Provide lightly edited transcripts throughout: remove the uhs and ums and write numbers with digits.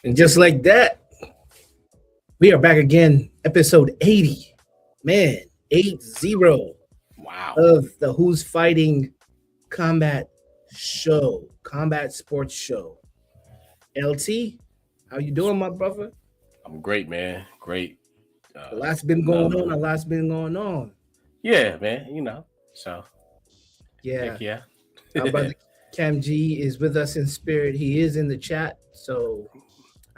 And just like that, we are back again, episode 80. Man, 80 Wow. of the Who's Fighting Combat Show, Combat Sports Show. LT, how you doing, my brother? I'm great, man. Great. A lot's been going on. Yeah, man. So Yeah. heck yeah. Our brother Kam Gee is with us in spirit. He is in the chat, so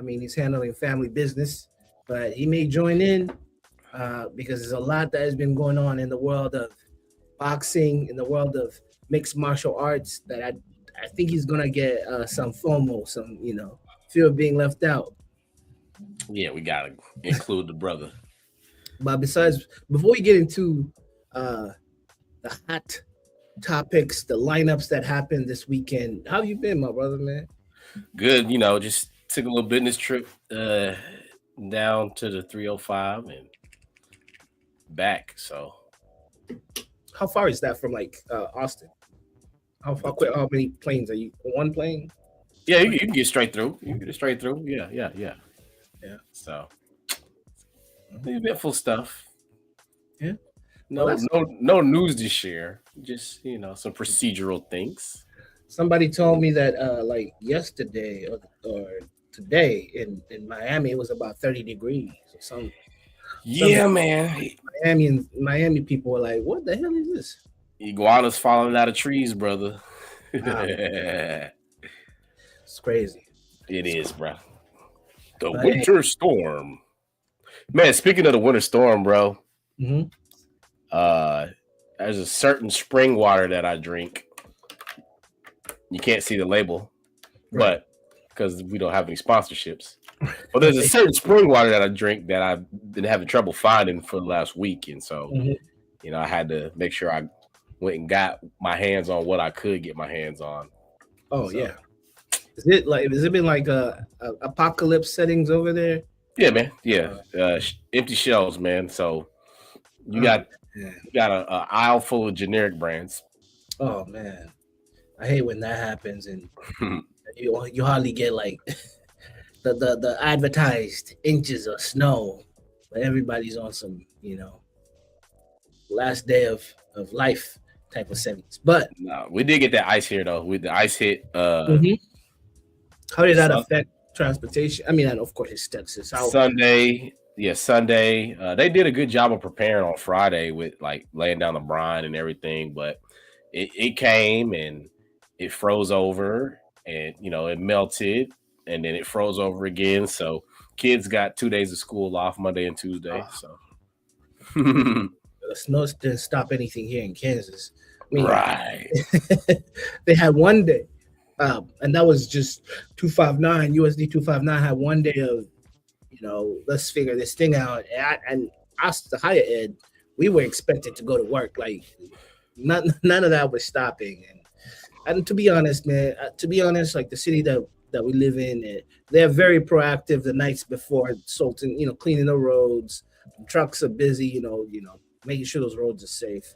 he's handling family business, but he may join in because there's a lot that has been going on in the world of boxing, in the world of mixed martial arts, that I think he's gonna get some FOMO, some fear of being left out. Yeah, we gotta include the brother. But before we get into the hot topics, the lineups that happened this weekend, how have you been, my brother, man? Good. Just took a little business trip down to the 305 and back. So how far is that from Austin? How many planes are you? One plane? Yeah, you can get straight through. Yeah. So eventful stuff. Yeah. No news to share. Just some procedural things. Somebody told me that yesterday or today in Miami it was about 30 degrees or something. Yeah, man. Miami people were like, "What the hell is this?" Iguanas falling out of trees, brother. Wow. It's crazy. It is, bro. The winter storm. Man, speaking of the winter storm, bro. Mm-hmm. There's a certain spring water that I drink. You can't see the label, right, but because we don't have any sponsorships. But there's a certain spring water that I drink that I've been having trouble finding for the last week, and so I had to make sure I went and got my hands on what I could get my hands on. Oh yeah. Has it been like a apocalypse settings over there? Yeah, man. Yeah, empty shelves, man. So you got an aisle full of generic brands. Oh man, I hate when that happens, and you hardly get like the advertised inches of snow, but everybody's on some last day of life type of settings. But no, we did get that ice here though. With the ice hit. How did that affect transportation? I mean, and of course it's Texas. Sunday. They did a good job of preparing on Friday with like laying down the brine and everything, but it came and it froze over and it melted and then it froze over again. So kids got 2 days of school off, Monday and Tuesday. So the snow didn't stop anything here in Kansas. Right. They had 1 day. And that was just 259. USD 259 had 1 day of, let's figure this thing out. And us, the higher ed, we were expected to go to work. Like, none of that was stopping. And to be honest, man, like the city that we live in, they're very proactive the nights before Sultan, cleaning the roads. Trucks are busy, making sure those roads are safe.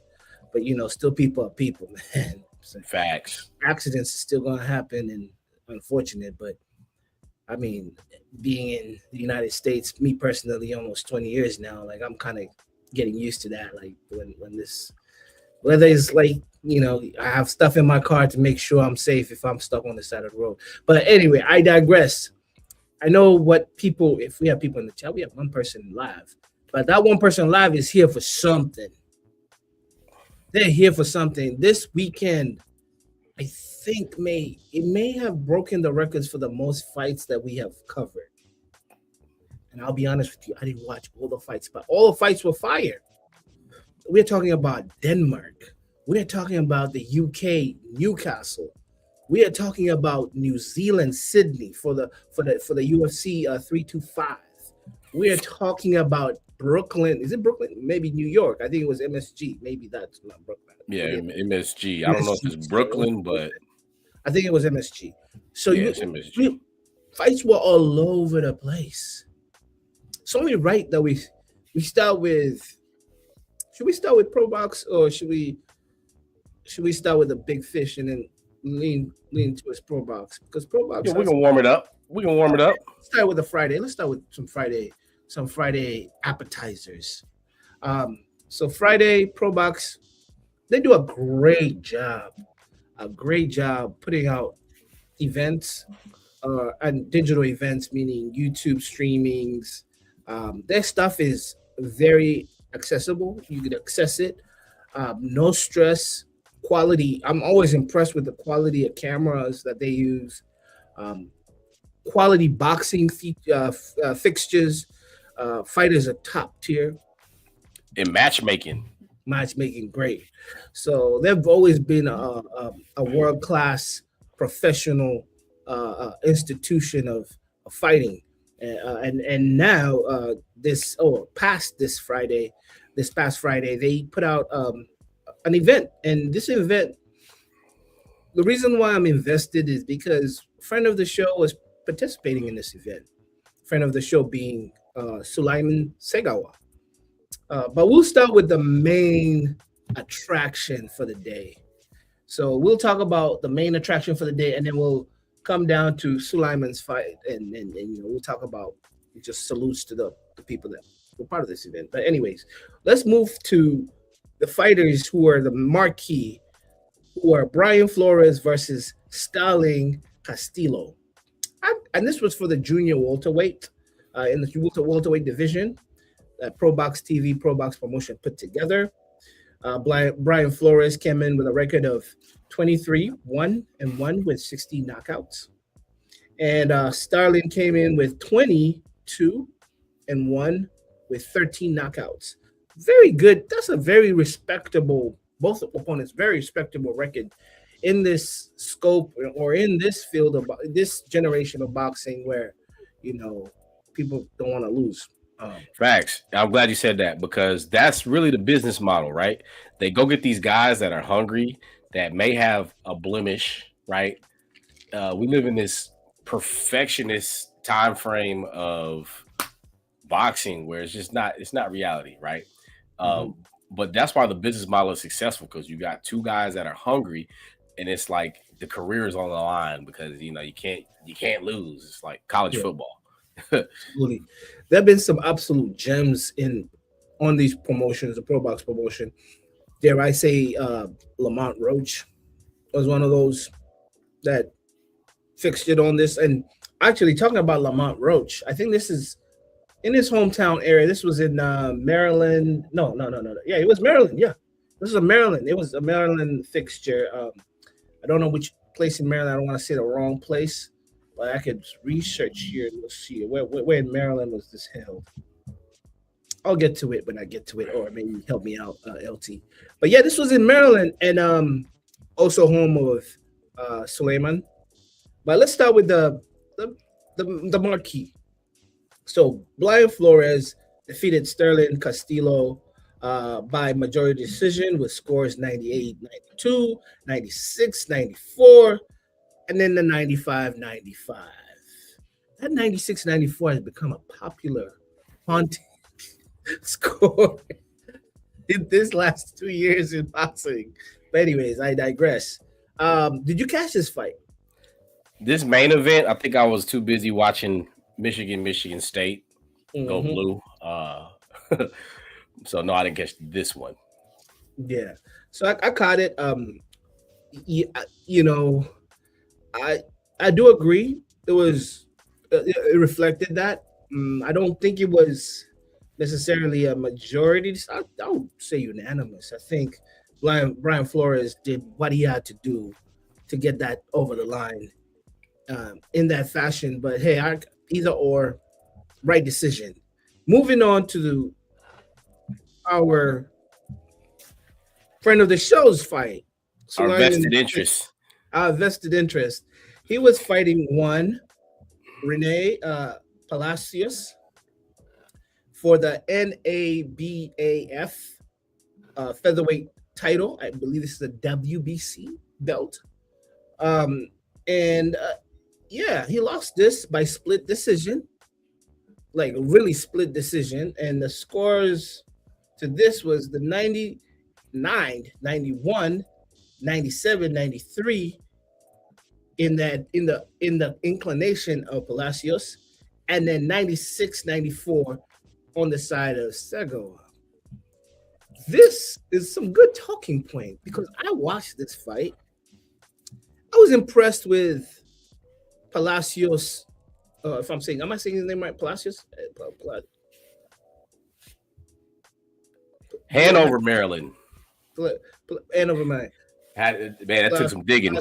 But, still people are people, man. So facts. Accidents are still going to happen and unfortunate, but I mean, being in the United States, me personally, almost 20 years now, like I'm kind of getting used to that. Like when this, whether it's like, I have stuff in my car to make sure I'm safe if I'm stuck on the side of the road. But anyway, I digress. I know if we have people in the chat, we have one person live, but that one person live is here for something. They're here for something. This weekend, I think may have broken the records for the most fights that we have covered. And I'll be honest with you, I didn't watch all the fights, but all the fights were fire. We're talking about Denmark. We're talking about the UK, Newcastle. We are talking about New Zealand, Sydney for the UFC 325. We are talking about Brooklyn. Is it Brooklyn? Maybe New York. I think it was MSG. Maybe that's not Brooklyn. Yeah, MSG. I don't know if it's Brooklyn, but I think it was MSG. So it's MSG. Fights were all over the place. It's only right that we start with. Should we start with Pro Box or should we start with the big fish and then lean towards Pro Box? Because Pro Box. Yeah, we can warm it up. We can warm it up. Start with the Friday. Let's start with some Friday appetizers. So Friday Pro Box, they do a great job putting out events and digital events, meaning YouTube streamings. Their stuff is very accessible. You can access it. No stress, quality. I'm always impressed with the quality of cameras that they use. Um, Quality boxing fixtures. Fighters are top tier. In matchmaking. Matchmaking great. So they've always been a world class professional institution of fighting, and now this past Friday they put out an event, and this event, the reason why I'm invested is because a friend of the show was participating in this event. Friend of the show being Sulaiman Segawa. But we'll start with the main attraction for the day. So we'll talk about the main attraction for the day, and then we'll come down to Sulaiman's fight, and we'll talk about just salutes to the people that were part of this event. But anyways, let's move to the fighters who are the marquee, who are Brian Flores versus Sterling Castillo. And this was for the junior welterweight in the welterweight division that Pro Box TV, Pro Box Promotion put together. Brian Flores came in with a record of 23-1-1 with 60 knockouts. And Sterling came in with 22-1 with 13 knockouts. Very good. That's a very respectable, both opponents, very respectable record in this scope or in this field of this generation of boxing where, people don't want to lose. Facts. I'm glad you said that because that's really the business model, right? They go get these guys that are hungry, that may have a blemish, right? We live in this perfectionist time frame of boxing where it's not reality, right? But that's why the business model is successful, because you got two guys that are hungry, and it's like the career is on the line because you can't lose. It's like college football. Absolutely. There have been some absolute gems on these promotions, the Pro Box promotion. Dare I say, Lamont Roach was one of those that fixed it on this. And actually, talking about Lamont Roach, I think this is in his hometown area. This was in Maryland. No. Yeah, it was Maryland. Yeah, this is a Maryland. It was a Maryland fixture. I don't know which place in Maryland. I don't want to say the wrong place. But I could research here. Let's see where in Maryland was this held. I'll get to it when I get to it, or maybe help me out, LT. But yeah, this was in Maryland, and also home of Suleiman. But let's start with the marquee. So Brian Flores defeated Sterling Castillo by majority decision with scores 98-92, 96-94. And then the 95-95. That 96-94 has become a popular haunting score in this last 2 years in boxing. But anyways, I digress. Did you catch this fight? This main event, I think I was too busy watching Michigan State go blue. So no, I didn't catch this one. Yeah. So I caught it. I do agree. It reflected that. I don't think it was necessarily a majority. I would say unanimous. I think Brian Flores did what he had to do to get that over the line in that fashion. But hey, either or, right decision. Moving on to our friend of the show's fight. Our vested interest. Our vested interest. He was fighting one, Rene Palacios, for the NABAF featherweight title. I believe this is a WBC belt. He lost this by split decision, like really split decision. And the scores to this was the 99, 91, 97, 93, in the inclination of Palacios, and then 96, 94 on the side of Segawa. This is some good talking point because I watched this fight. I was impressed with Palacios. If I'm saying, am I saying his name right? Palacios? Hanover, Maryland. Hanover, Maryland. Man, that took some digging.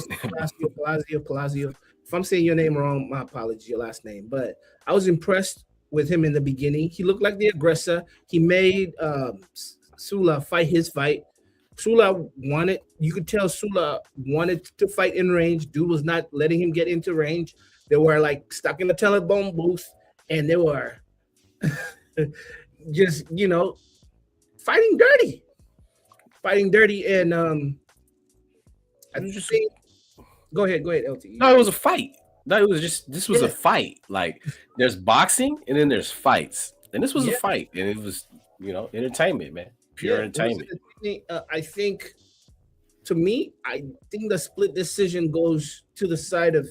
Palacio. If I'm saying your name wrong, my apologies, your last name. But I was impressed with him in the beginning. He looked like the aggressor. He made Sula fight his fight. Sula wanted, you could tell Sula wanted to fight in range. Dude was not letting him get into range. They were like stuck in the telephone booth, and they were just, fighting dirty. And I just think, go ahead, LT. No, it was a fight. No, it was just, this was a fight. Like, there's boxing and then there's fights. And this was a fight. And it was, entertainment, man. Pure entertainment. I think, to me, I think the split decision goes to the side of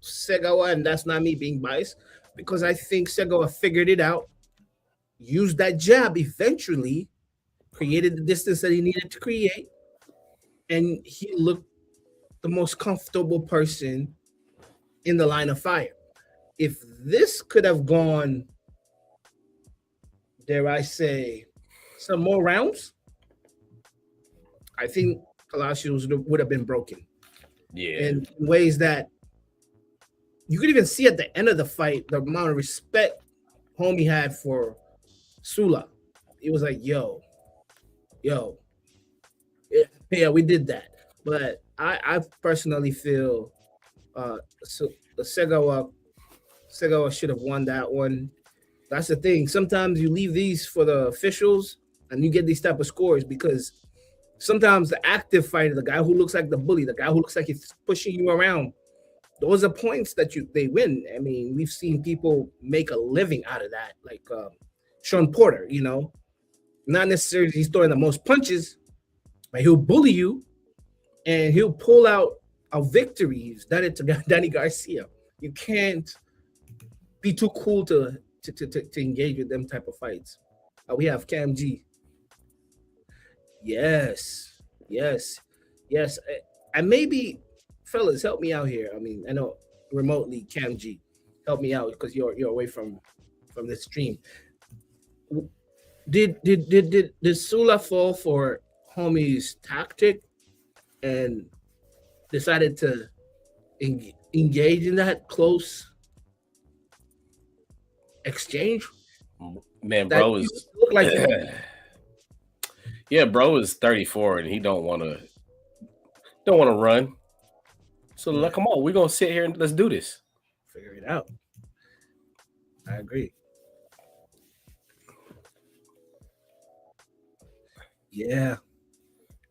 Segawa, and that's not me being biased, because I think Segawa figured it out, used that jab eventually, created the distance that he needed to create, and he looked the most comfortable person in the line of fire. If this could have gone, dare I say, some more rounds, I think Palacios would have been broken. Yeah. In ways that you could even see at the end of the fight, the amount of respect homie had for Sula. It was like, yo, yeah, we did that. But I personally feel Segawa should have won that one. That's the thing. Sometimes you leave these for the officials and you get these type of scores because sometimes the active fighter, the guy who looks like the bully, the guy who looks like he's pushing you around, those are points that they win. I mean, we've seen people make a living out of that, like Sean Porter, not necessarily he's throwing the most punches, but he'll bully you and he'll pull out a victory. He's done it to Danny Garcia. You can't be too cool to engage with them type of fights. We have Kam Gee. Yes. And maybe, fellas, help me out here. I mean, I know remotely, Kam Gee, help me out because you're away from the stream. Did Sula fall for homie's tactic and decided to engage in that close exchange? Man, bro is look like yeah, bro is 34 and he don't want to run. So like, come on, we're gonna sit here and let's do this. Figure it out. I agree. Yeah,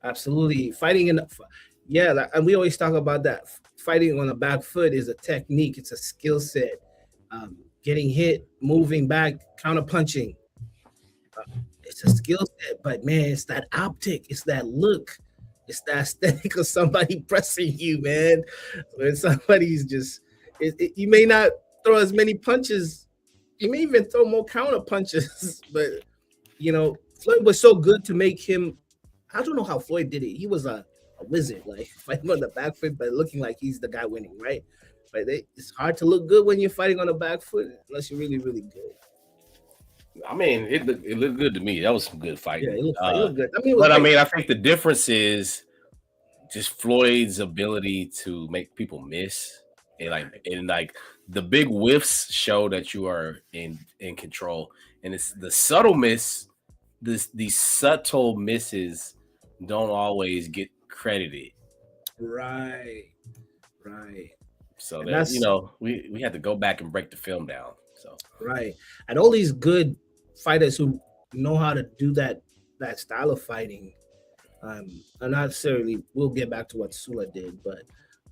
absolutely. Fighting and we always talk about that. Fighting on the back foot is a technique. It's a skill set. Getting hit, moving back, counter punching. It's a skill set, but man, it's that optic, it's that look, it's that aesthetic of somebody pressing you, man. When somebody's just, you may not throw as many punches, you may even throw more counter punches, but Floyd was so good to make him. I don't know how Floyd did it. He was a wizard, like fighting on the back foot, but looking like he's the guy winning, right? But it's hard to look good when you're fighting on the back foot unless you're really, really good. I mean, it looked good to me. That was some good fighting. Yeah, it looked good. I think the difference is just Floyd's ability to make people miss, and like the big whiffs show that you are in control, and it's the subtle miss. These subtle misses don't always get credited. Right. So that, we had to go back and break the film down. So right, and all these good fighters who know how to do that style of fighting. And not necessarily, we'll get back to what Sula did, but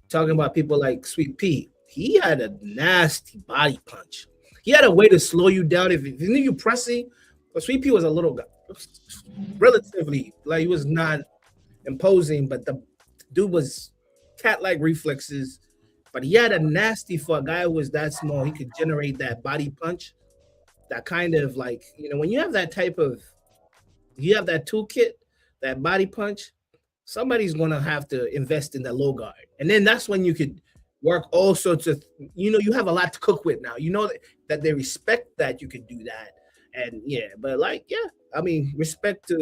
talking about people like Sweet Pea, he had a nasty body punch. He had a way to slow you down if you knew you pressing. But Sweet Pea was a little guy, relatively, like he was not imposing, but the dude was cat-like reflexes, but he had a nasty for a guy who was that small. He could generate that body punch, that kind of like, when you have that type of, you have that toolkit, that body punch, somebody's going to have to invest in the low guard. And then that's when you could work all sorts of, you have a lot to cook with now. That they respect that you could do that. And but I mean, respect to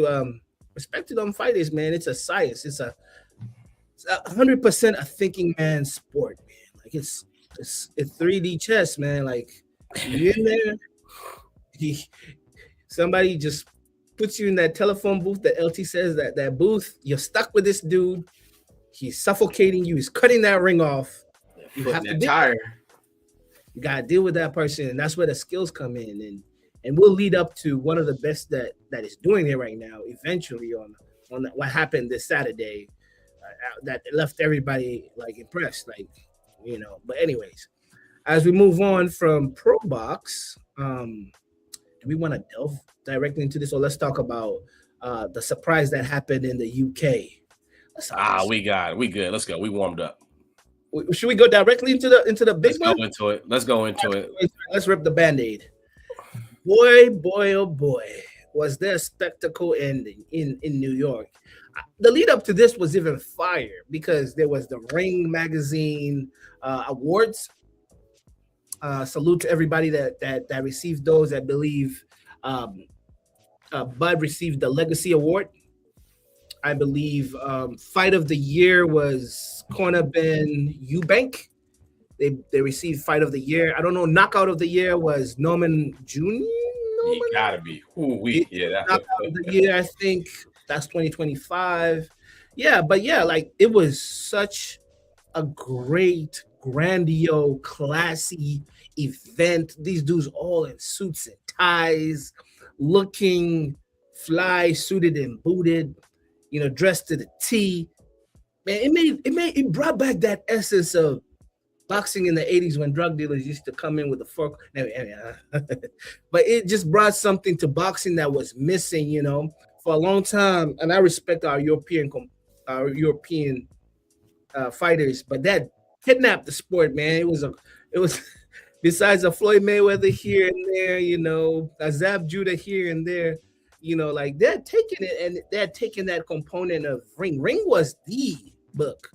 them fighters, man. It's a science. It's 100% a thinking man's sport, man. Like it's 3D chess, man. Like you're in there, somebody just puts you in that telephone booth that LT says, that booth, you're stuck with this dude. He's suffocating you. He's cutting that ring off. You have to You gotta deal with that person, and that's where the skills come in, and we'll lead up to one of the best that is doing it right now. Eventually, on what happened this Saturday, that left everybody like impressed, like But anyways, as we move on from Pro Box, do we want to delve directly into this, or let's talk about the surprise that happened in the UK? We good. Let's go. We warmed up. Should we go directly into the big one? Let's go into it. Let's rip the Band-Aid. Boy, oh boy, was there a spectacle ending in New York. The lead up to this was even fire because there was the Ring Magazine awards. Salute to everybody that received those. I believe Bud received the Legacy Award. I believe Fight of the Year was Corner Ben Eubank. They received Fight of the Year. I don't know. Knockout of the Year was Norman Jr. He gotta be. Knockout of the Year. I think that's 2025. Like it was such a great, grandiose, classy event. These dudes all in suits and ties, looking fly, suited and booted. Dressed to the T. Man, it brought back that essence of boxing in the 80s when drug dealers used to come in with a fork. But it just brought something to boxing that was missing, for a long time. And I respect our European fighters, but that kidnapped the sport, man. It was besides a Floyd Mayweather here and there, a Zab Judah here and there. Like they're taking it and they're taking that component of Ring. Ring was the book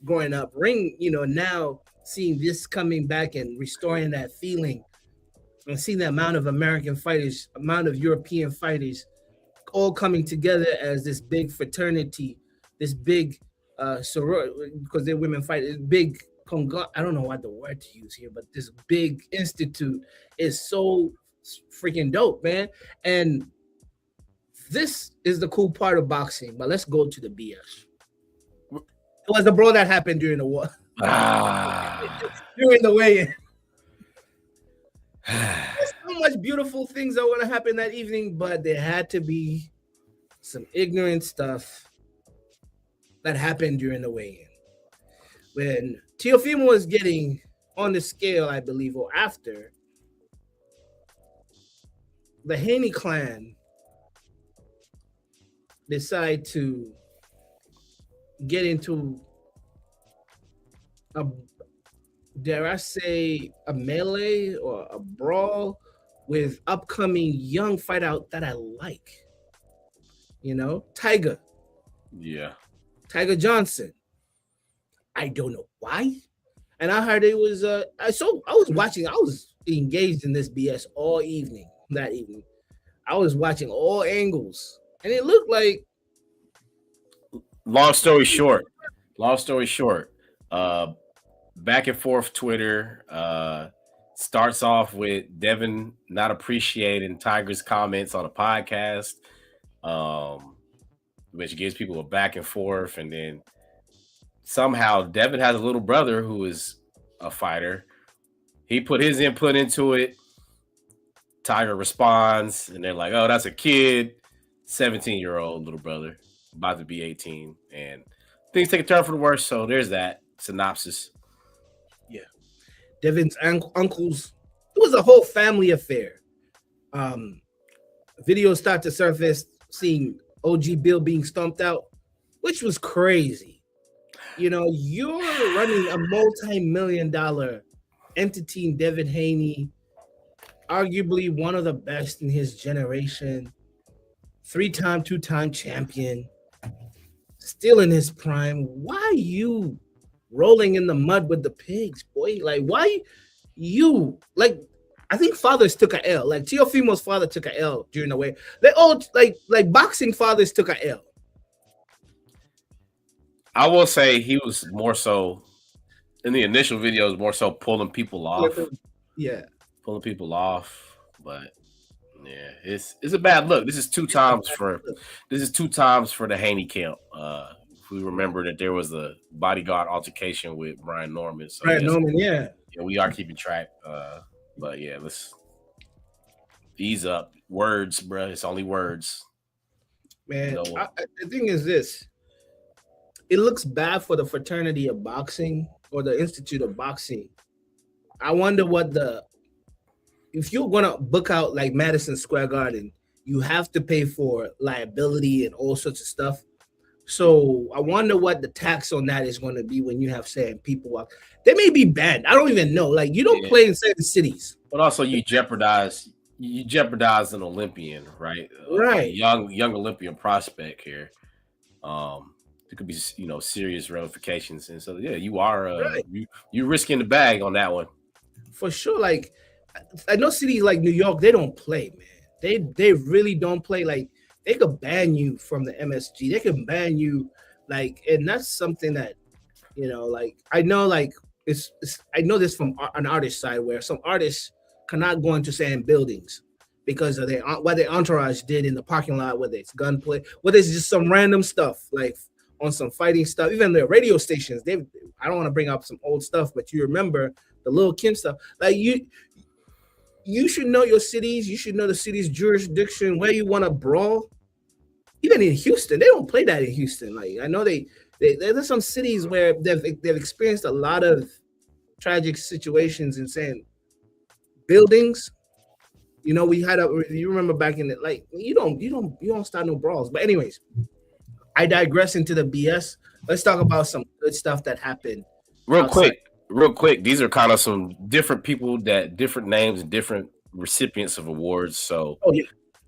growing up. Ring, now seeing this coming back and restoring that feeling and seeing the amount of American fighters, amount of European fighters all coming together as this big fraternity, this big sorority, because they're women fighters, big I don't know what the word to use here, but this big institute is so freaking dope, man. And this is the cool part of boxing, but let's go to the BS. It was the brawl that happened during the war. During the weigh-in. There's so much beautiful things that were going to happen that evening, but there had to be some ignorant stuff that happened during the weigh-in. When Teofimo was getting on the scale, I believe, or after, the Haney clan decide to get into dare I say, a melee or a brawl with upcoming young fight out that I like. Tiger. Yeah. Tiger Johnson. I don't know why. And I heard it was I was engaged in this BS all evening, that evening. I was watching all angles. And it looked like long story short, back and forth Twitter starts off with Devin not appreciating Tiger's comments on a podcast, which gives people a back and forth. And then somehow Devin has a little brother who is a fighter. He put his input into it. Tiger responds, and they're like, oh, that's a kid, 17-year-old little brother, about to be 18. And things take a turn for the worse. So there's that synopsis. Yeah. Devin's uncles, it was a whole family affair. Videos start to surface, seeing OG Bill being stomped out, which was crazy. You're running a multi-million-dollar entity in Devin Haney, arguably one of the best in his generation, three-time, two-time champion, still in his prime. Why are you rolling in the mud with the pigs, boy? Like, why you like? I think fathers took a L. Like Teofimo's father took a L during the way. They all like boxing fathers took a L. I will say he was more so in the initial videos, more so pulling people off. Yeah. Pulling people off. But yeah, it's a bad look. This is two times for the Haney camp. If we remember that there was a bodyguard altercation with Brian Norman. So Brian Norman, yeah, we are keeping track. But yeah, let's ease up. Words, bro. It's only words. Man, the thing is this. It looks bad for the fraternity of boxing or the Institute of Boxing. I wonder if you're gonna book out like Madison Square Garden, you have to pay for liability and all sorts of stuff. So I wonder what the tax on that is going to be when you have certain people walk. They may be banned. I don't even know. Like you don't play in certain cities. But also you jeopardize an Olympian, right? Right. A young Olympian prospect here. There could be serious ramifications, and so yeah, you are right. you're risking the bag on that one for sure. Like I know cities like New York, they don't play, man. They really don't play. Like they could ban you from the MSG. They can ban you, like, and that's something that like I know, like I know this from an artist side where some artists cannot go into certain buildings because of what their entourage did in the parking lot, whether it's gunplay, whether it's just some random stuff like on some fighting stuff. Even the radio stations, I don't want to bring up some old stuff, but you remember the Lil Kim stuff. Like you should know your cities. You should know the city's jurisdiction, where you want to brawl. Even in Houston, they don't play that in Houston. Like I know there's some cities where they've experienced a lot of tragic situations in saying buildings. We had you remember back in it, like you don't start no brawls. But anyways, I digress into the BS. Let's talk about some good stuff that happened. Real quick. These are kind of some different people different names and different recipients of awards. So,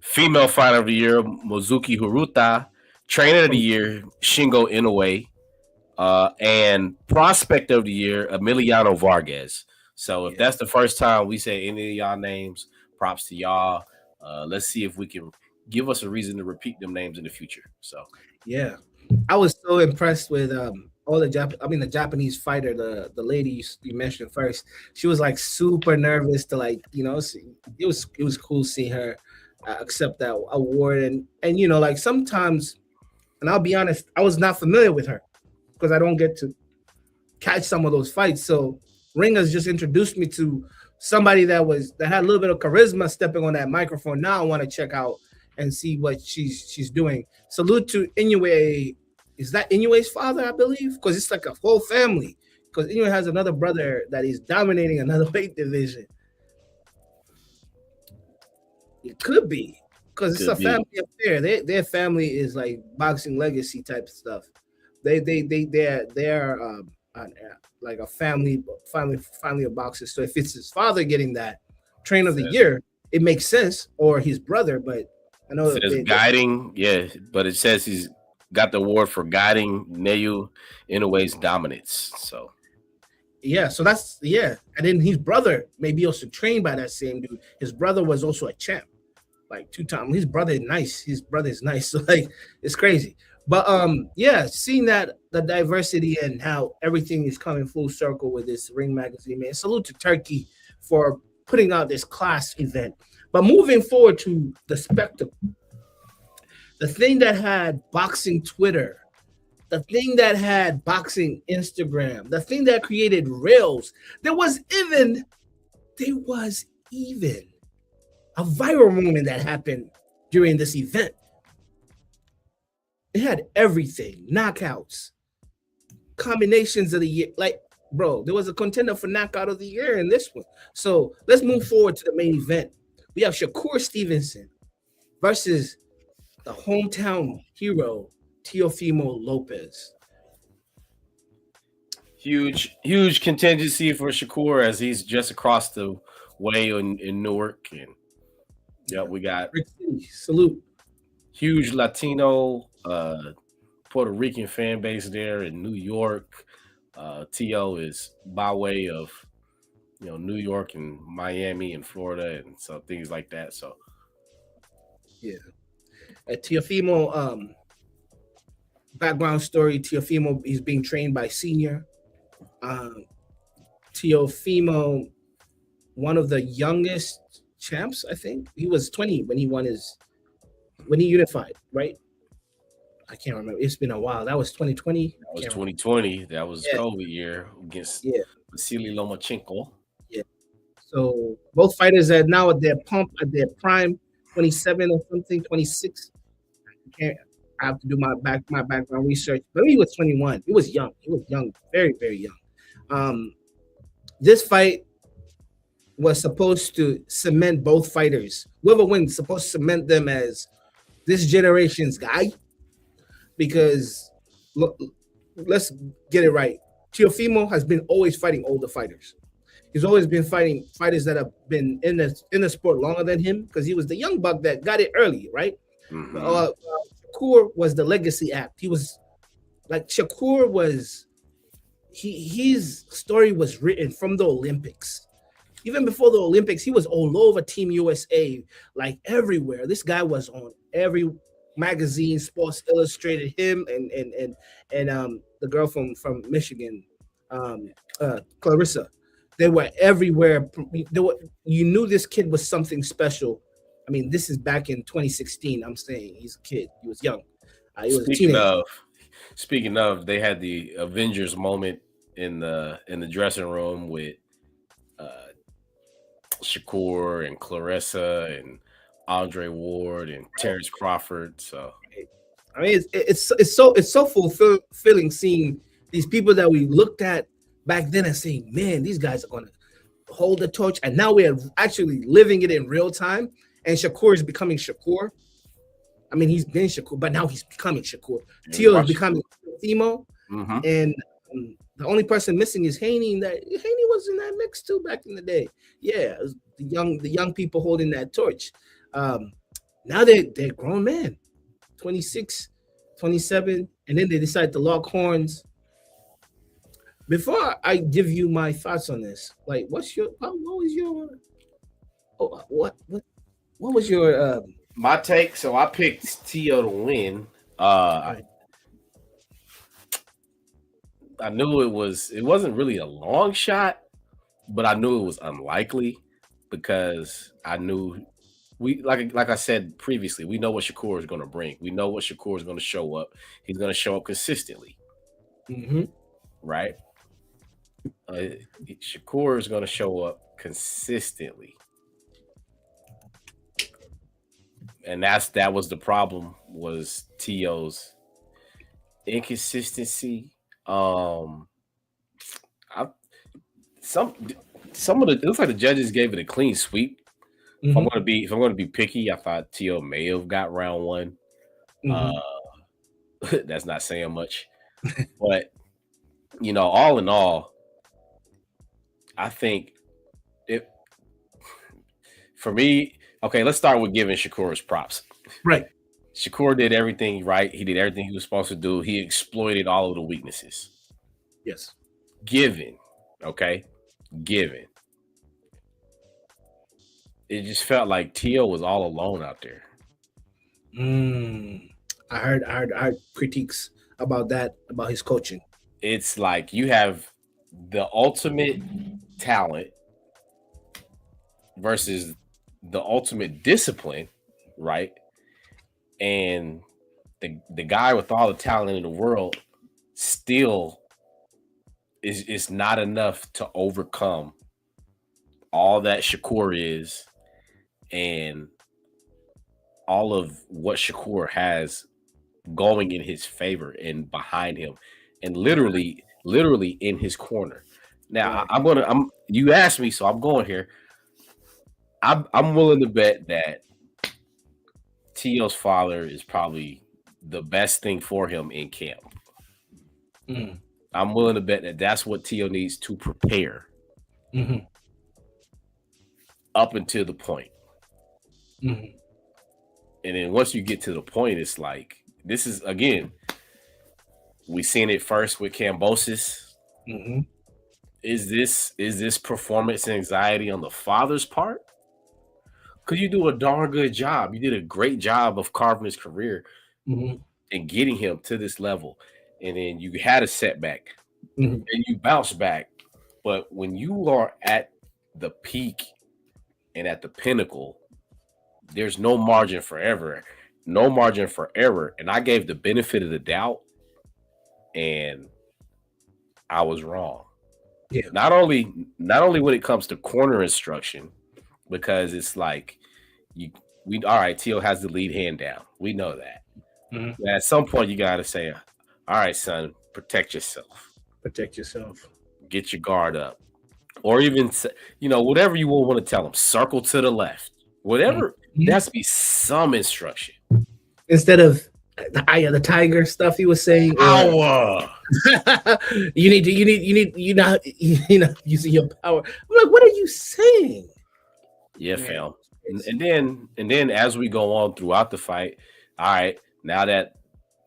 female fighter of the year, Mozuki Haruta, trainer of the year, Shingo Inoue, and prospect of the year, Emiliano Vargas. So, if that's the first time we say any of y'all names, props to y'all. Let's see if we can give us a reason to repeat them names in the future. So, yeah, I was so impressed with all the the Japanese fighter, the lady you mentioned first. She was like super nervous to it was cool seeing her accept that award, and like sometimes, and I'll be honest, I was not familiar with her because I don't get to catch some of those fights. So Ringer's just introduced me to somebody that had a little bit of charisma stepping on that microphone. Now I want to check out and see what she's doing. Salute to Inoue. Is that Inoue's father, I believe? Because it's like a whole family. Because Inoue has another brother that is dominating another weight division. It could be because it's a family affair. Their family is like boxing legacy type stuff. They're like a family of boxers. So if it's his father getting that trainer of the year, it makes sense, or his brother. But I know it guiding, but it says he's got the award for guiding Neyu Inoue's dominance. So so that's and then his brother maybe also trained by that same dude. His brother was also a champ, like 2 times. His brother is nice. So like it's crazy. But seeing that the diversity and how everything is coming full circle with this Ring magazine, man. Salute to Turkey for putting out this class event. But moving forward to the spectacle, the thing that had boxing Twitter, the thing that had boxing Instagram, the thing that created Reels, there was even a viral moment that happened during this event. It had everything, knockouts, combinations of the year. Like, bro, there was a contender for knockout of the year in this one. So let's move forward to the main event. We have Shakur Stevenson versus the hometown hero, Teofimo Lopez. huge contingency for Shakur as he's just across the way in Newark, and we got salute. Huge Latino, Puerto Rican fan base there in New York. To is by way of New York and Miami and Florida and so things like that. So yeah, at Teofimo, background story: Teofimo is being trained by Senior. Teofimo, one of the youngest champs, I think he was 20 when he unified, right? I can't remember. It's been a while. That was 2020. That was 2020. That was COVID year against Vasily Lomachenko. Yeah. So both fighters are now at their prime, 27 or something, 26. I have to do my background research. But he was 21. He was young. Very, very young. This fight was supposed to cement both fighters. Whoever wins supposed to cement them as this generation's guy. Because look, let's get it right. Teofimo has been always fighting older fighters. He's always been fighting fighters that have been in the sport longer than him because he was the young buck that got it early, right? Mm-hmm. Shakur was the legacy act. He was like Shakur was. His story was written from the Olympics. Even before the Olympics, he was all over Team USA, like everywhere. This guy was on every magazine, Sports Illustrated, him and the girl from Michigan, Clarissa. They were everywhere. You knew this kid was something special. I mean, this is back in 2016. I'm saying he's a kid. He was young. He was a teenager. Speaking of, they had the Avengers moment in the dressing room with Shakur and Clarissa and Andre Ward and Terrence Crawford. So I mean, it's so fulfilling seeing these people that we looked at back then and saying, man, these guys are going to hold the torch. And now we are actually living it in real time. And Shakur is becoming Shakur. I mean, he's been Shakur, but now he's becoming Shakur. Teo is becoming Teofimo. Mm-hmm. And the only person missing is Haney. Haney was in that mix too back in the day. Yeah, the young people holding that torch. Now they're grown men, 26, 27, and then they decide to lock horns. Before I give you my thoughts on this, like, what was your my take? So I picked Teo to win. I knew it wasn't really a long shot, but I knew it was unlikely because I knew like I said previously, we know what Shakur is going to bring. We know what Shakur is going to show up. He's going to show up consistently. Mm-hmm. Right? Shakur is going to show up consistently. And that was the problem, was Teo's inconsistency. Some of it looks like the judges gave it a clean sweep. Mm-hmm. If I'm gonna be picky, I thought Teo may have got round one. Mm-hmm. That's not saying much, but all in all, I think it for me. Okay, let's start with giving Shakur his props. Right. Shakur did everything right. He did everything he was supposed to do. He exploited all of the weaknesses. Yes. Given. It just felt like Teo was all alone out there. I heard critiques about that, about his coaching. It's like you have the ultimate talent versus the ultimate discipline, right? And the guy with all the talent in the world still is not enough to overcome all that Shakur is and all of what Shakur has going in his favor and behind him and literally in his corner. Now, you asked me, so I'm going here. I'm willing to bet that Teo's father is probably the best thing for him in camp. I'm willing to bet that that's what Teo needs to prepare up until the point. And then once you get to the point, it's like, this is, again, we seen it first with Kambosos. Is this performance anxiety on the father's part? Because you do a darn good job. You did a great job of carving his career and getting him to this level. And then you had a setback and you bounce back. But when you are at the peak and at the pinnacle, there's no margin for error. No margin for error. And I gave the benefit of the doubt, and I was wrong. Yeah. Not only when it comes to corner instruction, because it's like all right, Teo has the lead hand down. We know that. At some point, you got to say, all right, son, protect yourself. Protect yourself. Get your guard up. Or even, whatever you want to tell them. Circle to the left. Whatever. There has to be some instruction. Instead of the eye of the tiger stuff he was saying. You need using your power. I'm like, what are you saying? Yeah, fam. And then as we go on throughout the fight, all right, now that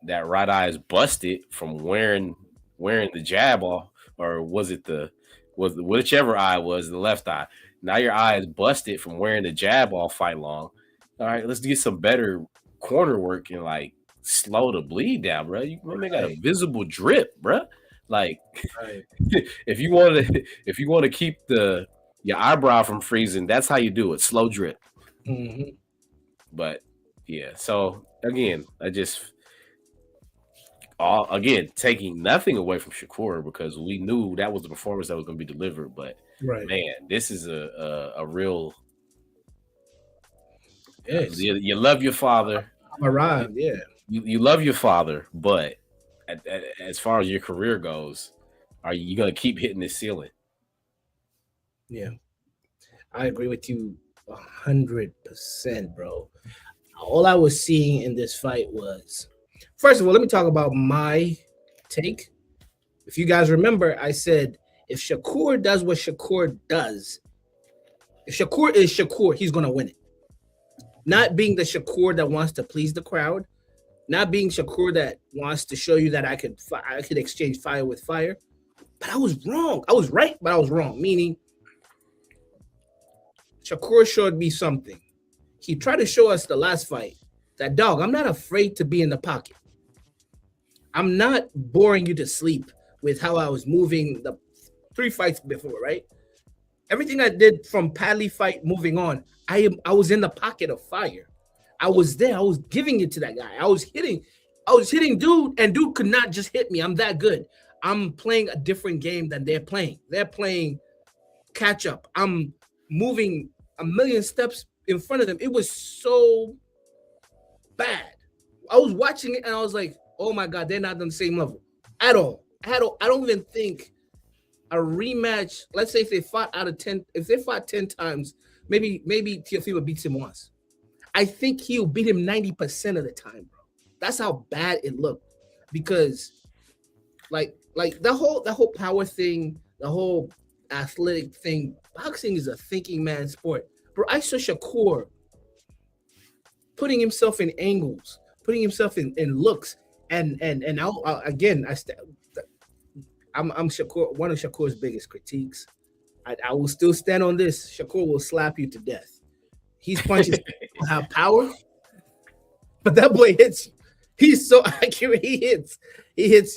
right eye is busted from wearing the jab off, or whichever eye was the left eye. Now your eye is busted from wearing the jab all fight long. All right, let's get some better corner work and like slow the bleed down, bro. You got a visible drip, bro. Like, if you want to keep your eyebrow from freezing, that's how you do it. Slow drip. But yeah, so again, taking nothing away from Shakur, because we knew that was the performance that was going to be delivered. But man, this is a real. Yes. You love your father. Arrived, yeah. You love your father, but as far as your career goes, are you going to keep hitting this ceiling? Yeah, I agree with you 100%, bro. All I was seeing in this fight was, first of all, let me talk about my take. If you guys remember, I said if Shakur does what Shakur does, if Shakur is Shakur, he's going to win it. Not being the Shakur that wants to please the crowd, not being Shakur that wants to show you that I could exchange fire with fire. But I was wrong. I was right, but I was wrong. Meaning, Shakur showed me something. He tried to show us the last fight that, dog, I'm not afraid to be in the pocket. I'm not boring you to sleep with how I was moving the 3 fights before, right? Everything I did from Padley fight moving on, I was in the pocket of fire. I was there. I was giving it to that guy. I was hitting dude, and dude could not just hit me. I'm that good. I'm playing a different game than they're playing. They're playing catch up. I'm moving a million steps in front of them. It was so bad. I was watching it and I was like, oh my God, they're not on the same level at all. I don't even think a rematch, let's say if they fought 10 times, maybe Teofimo beats him once. I think he'll beat him 90% of the time, bro. That's how bad it looked. Because like the whole power thing, the whole athletic thing, boxing is a thinking man's sport. Bro, I saw Shakur putting himself in angles, putting himself in looks, and I'm Shakur, one of Shakur's biggest critiques. I will still stand on this. Shakur will slap you to death. He's punches have power, but that boy hits you. He's so accurate. He hits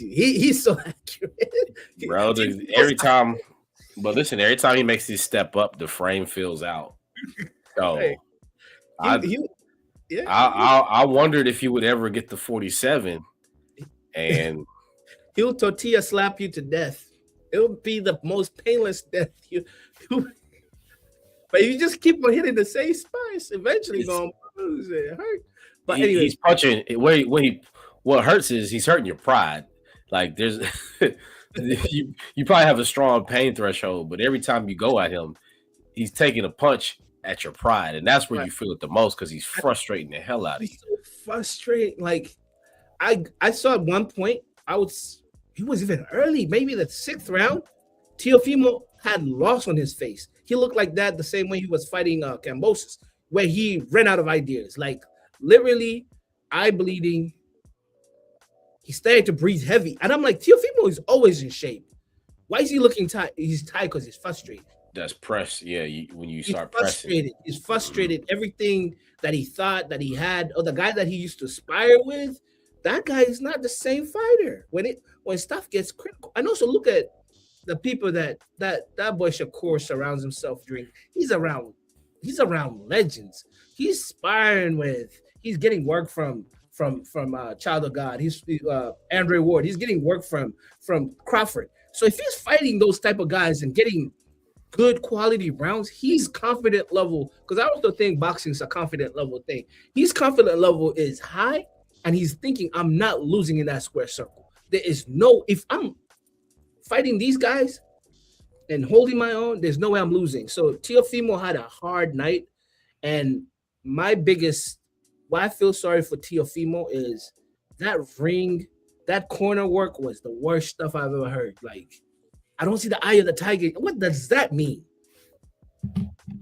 you. He's so accurate, bro. Every time he makes his step up, the frame fills out. So I wondered if he would ever get the 47, and he'll tortilla slap you to death. It'll be the most painless death. But you just keep on hitting the same spots, eventually going to hurt. But anyway, he's punching. What hurts is he's hurting your pride. Like there's, you probably have a strong pain threshold, but every time you go at him, he's taking a punch at your pride, and that's where you feel it the most because he's frustrating the hell out of you. So frustrating. Like I saw at one point, it was even early, maybe the 6th round. Teofimo had loss on his face. He looked like that the same way he was fighting Kambosos, where he ran out of ideas. Like literally, eye bleeding. He started to breathe heavy, and I'm like, Teofimo is always in shape. Why is he looking tight? He's tight because he's frustrated. That's press. Yeah, when you He's start frustrated. pressing. He's frustrated. Everything that he thought that he had, or the guy that he used to aspire with, that guy is not the same fighter. When stuff gets critical, and also look at the people that boy Shakur surrounds himself during. He's around legends. He's sparring with. He's getting work from Child of God. He's Andre Ward. He's getting work from Crawford. So if he's fighting those type of guys and getting good quality rounds, he's confident level. Because I also think boxing is a confident level thing. His confident level is high, and he's thinking, I'm not losing in that square circle. There is no, if I'm fighting these guys and holding my own, there's no way I'm losing. So Teofimo had a hard night, and my biggest, why I feel sorry for Teofimo is that ring, that corner work was the worst stuff I've ever heard. Like, I don't see the eye of the tiger. What does that mean?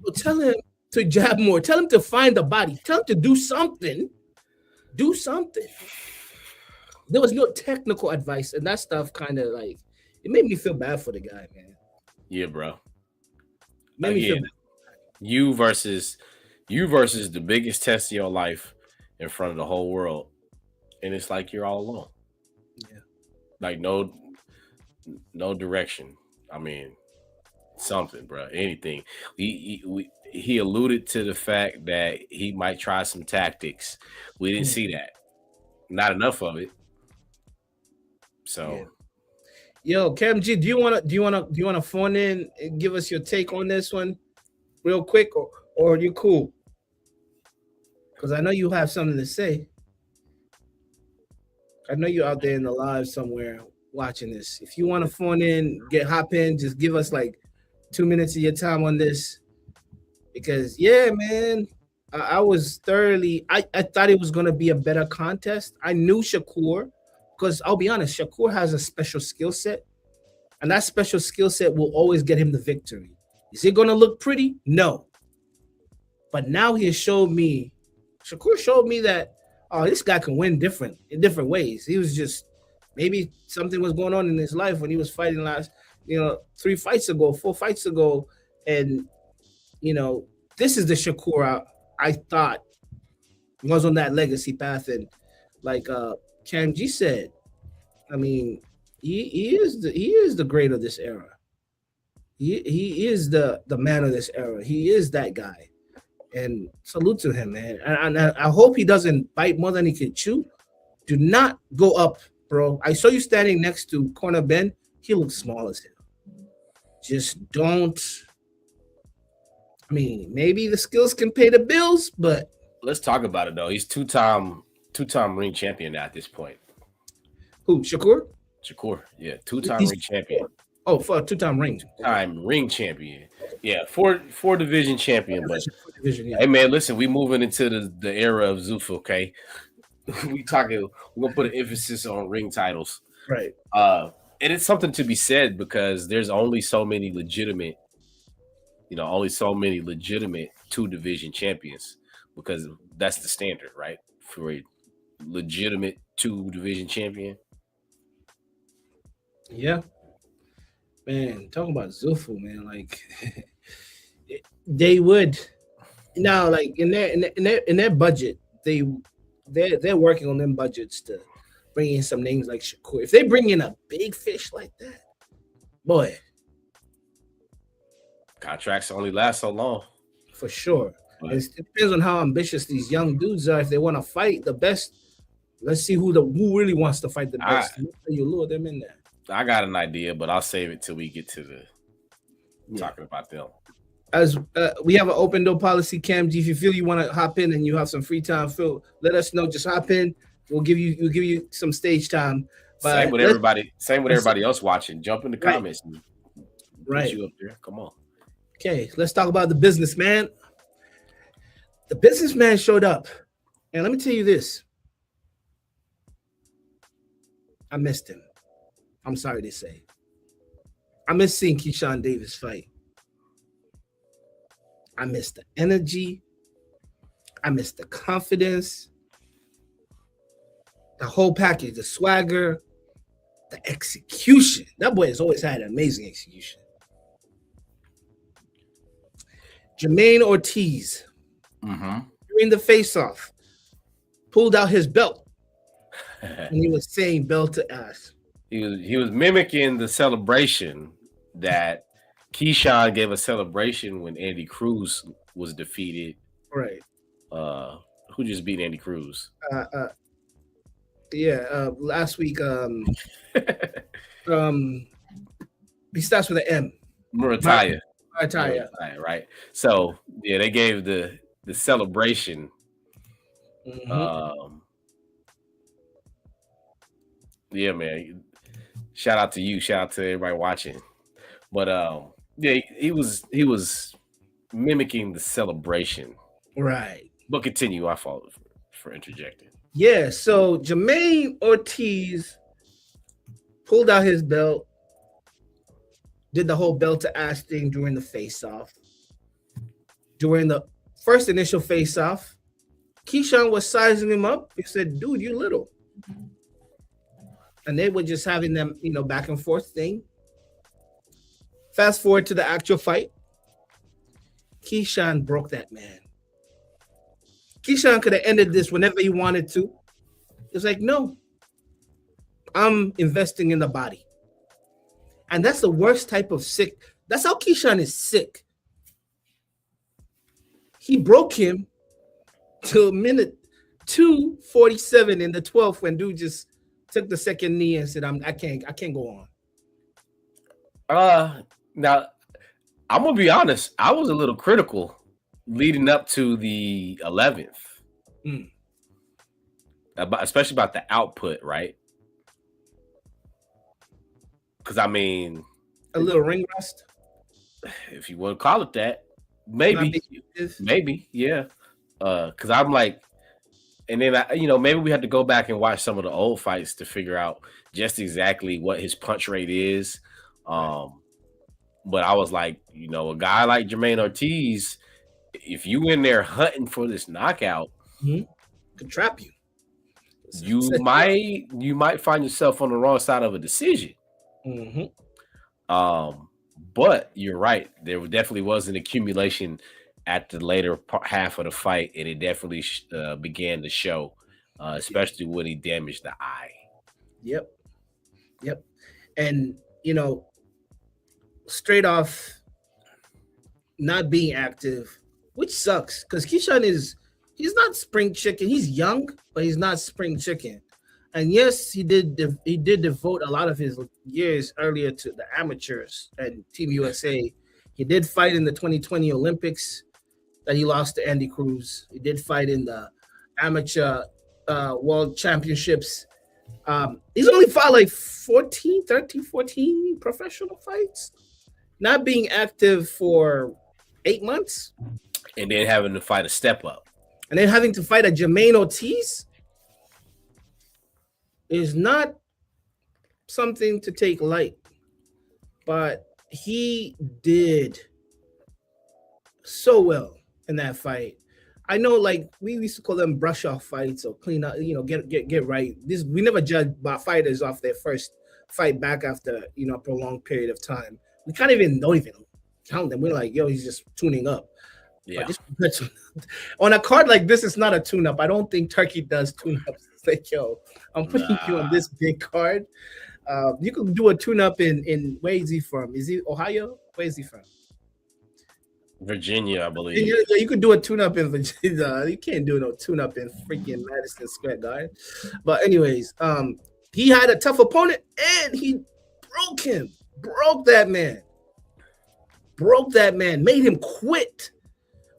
So tell him to jab more. Tell him to find the body. Tell him to do something. Do something. There was no technical advice, and that stuff kind of like, it made me feel bad for the guy, man. Yeah, bro. Made me feel bad. You versus the biggest test of your life in front of the whole world, and it's like you're all alone. Yeah. Like no direction. I mean, something, bro. Anything. He alluded to the fact that he might try some tactics. We didn't see that. Not enough of it. So, Yo, Kam Gee, do you wanna phone in and give us your take on this one, real quick, or are you cool? Because I know you have something to say. I know you're out there in the live somewhere watching this. If you want to phone in, hop in, just give us like 2 minutes of your time on this. Because yeah, man, I was thoroughly. I thought it was gonna be a better contest. I knew Shakur, because I'll be honest, Shakur has a special skill set, and that special skill set will always get him the victory. Is it gonna look pretty? No. But now Shakur showed me that this guy can win in different ways. He was just, maybe something was going on in his life when he was fighting last, 4 fights ago, and this is the Shakur I thought was on that legacy path, and like Kam Gee said, I mean, he is the great of this era. He is the man of this era. He is that guy, and salute to him, man. And I hope he doesn't bite more than he can chew. Do not go up, bro. I saw you standing next to Corner Ben. He looks small as hell. Just don't. I mean, maybe the skills can pay the bills, but let's talk about it though. He's two-time ring champion at this point. Who? Shakur, yeah, two-time ring champion. Oh, for a two-time ring. Ring champion. Yeah, four division champion. But division, yeah. Hey man, listen, we moving into the era of Zuffa, okay? We're gonna put an emphasis on ring titles. Right. And it's something to be said because there's only so many legitimate two division champions, because that's the standard, right? For a legitimate two division champion. Yeah. Man, talking about Zuffa, man, like they would now, like in their budget, they're working on them budgets to bring in some names like Shakur. If they bring in a big fish like that, boy, contracts only last so long. For sure. It depends on how ambitious these young dudes are. If they want to fight the best, let's see who really wants to fight the best. You lure them in there. I got an idea, but I'll save it till we get to talking about them. As we have an open door policy, Kam Gee. If you feel you want to hop in and you have some free time, let us know. Just hop in. We'll give you some stage time. But same with everybody else watching. Jump in the comments. Right. You up there. Come on. Okay, let's talk about the businessman. The businessman showed up. And let me tell you this. I missed him. I'm sorry to say. I miss seeing Keyshawn Davis fight. I miss the energy. I miss the confidence. The whole package, the swagger, the execution. That boy has always had amazing execution. Jermaine Ortiz, during the face-off, pulled out his belt, and he was saying belt to ass. He was mimicking the celebration that Keyshawn gave a celebration when Andy Cruz was defeated. Right. Who just beat Andy Cruz? Last week. He starts with an M. Murataya. Right. So yeah, they gave the celebration. Yeah, man. Shout out to you. Shout out to everybody watching. But yeah, he was mimicking the celebration. Right. But continue. I fault for interjecting. Yeah. So Jermaine Ortiz pulled out his belt, did the whole belt to ass thing during the face-off. During the first initial face-off, Keyshawn was sizing him up. He said, "Dude, you little." And they were just having them, back and forth thing. Fast forward to the actual fight. Keyshawn broke that man. Keyshawn could have ended this whenever he wanted to. It's like, no, I'm investing in the body. And that's the worst type of sick. That's how Keyshawn is sick. He broke him to minute 2:47 in the 12th when dude just took the second knee and said, I can't go on. Now, I'm gonna be honest. I was a little critical leading up to the 11th, especially about the output, right? Because I mean, a little ring rust, if you want to call it that, maybe, yeah. Because I'm like, and then maybe we had to go back and watch some of the old fights to figure out just exactly what his punch rate is. But I was like, a guy like Jermaine Ortiz, if you in there hunting for this knockout, could trap you. You might find yourself on the wrong side of a decision. But you're right. There definitely was an accumulation at the later half of the fight, and it definitely began to show, especially when he damaged the eye. Yep. And straight off, not being active, which sucks because Keyshawn he's not spring chicken. He's young, but he's not spring chicken. And yes, he did devote a lot of his years earlier to the amateurs and Team USA. He did fight in the 2020 Olympics that he lost to Andy Cruz. He did fight in the amateur world championships. He's only fought like 14 professional fights, not being active for 8 months. And then having to fight a step up. And then having to fight a Jermaine Ortiz is not something to take light. But he did so well in that fight. I know, like, we used to call them brush off fights or clean up, get right. We never judge fighters off their first fight back after, a prolonged period of time. We can't even count them. We're like, yo, he's just tuning up. Yeah. On a card like this, it's not a tune-up. I don't think Turkey does tune-ups. It's like, yo, I'm putting you on this big card. You could do a tune-up in where is he from? Is he Ohio? Where is he from? Virginia, I believe. Yeah, you could do a tune-up in Virginia. You can't do no tune-up in freaking Madison Square Garden. But anyways, he had a tough opponent and he broke him. Broke that man. Made him quit.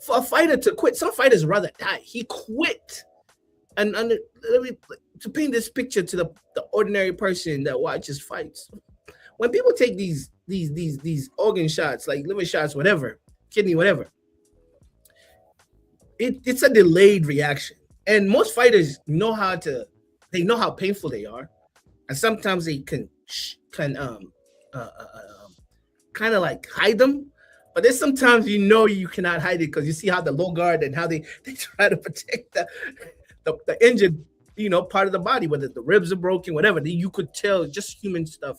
For a fighter to quit, some fighters rather die. He quit. And to paint this picture to the ordinary person that watches fights, when people take these organ shots, like liver shots, whatever, kidney, whatever, it's a delayed reaction. And most fighters know how painful they are, and sometimes they can can kind of like hide them. But there's sometimes you cannot hide it because you see how the low guard and how they try to protect the injured part of the body, whether the ribs are broken, whatever. You could tell just human stuff.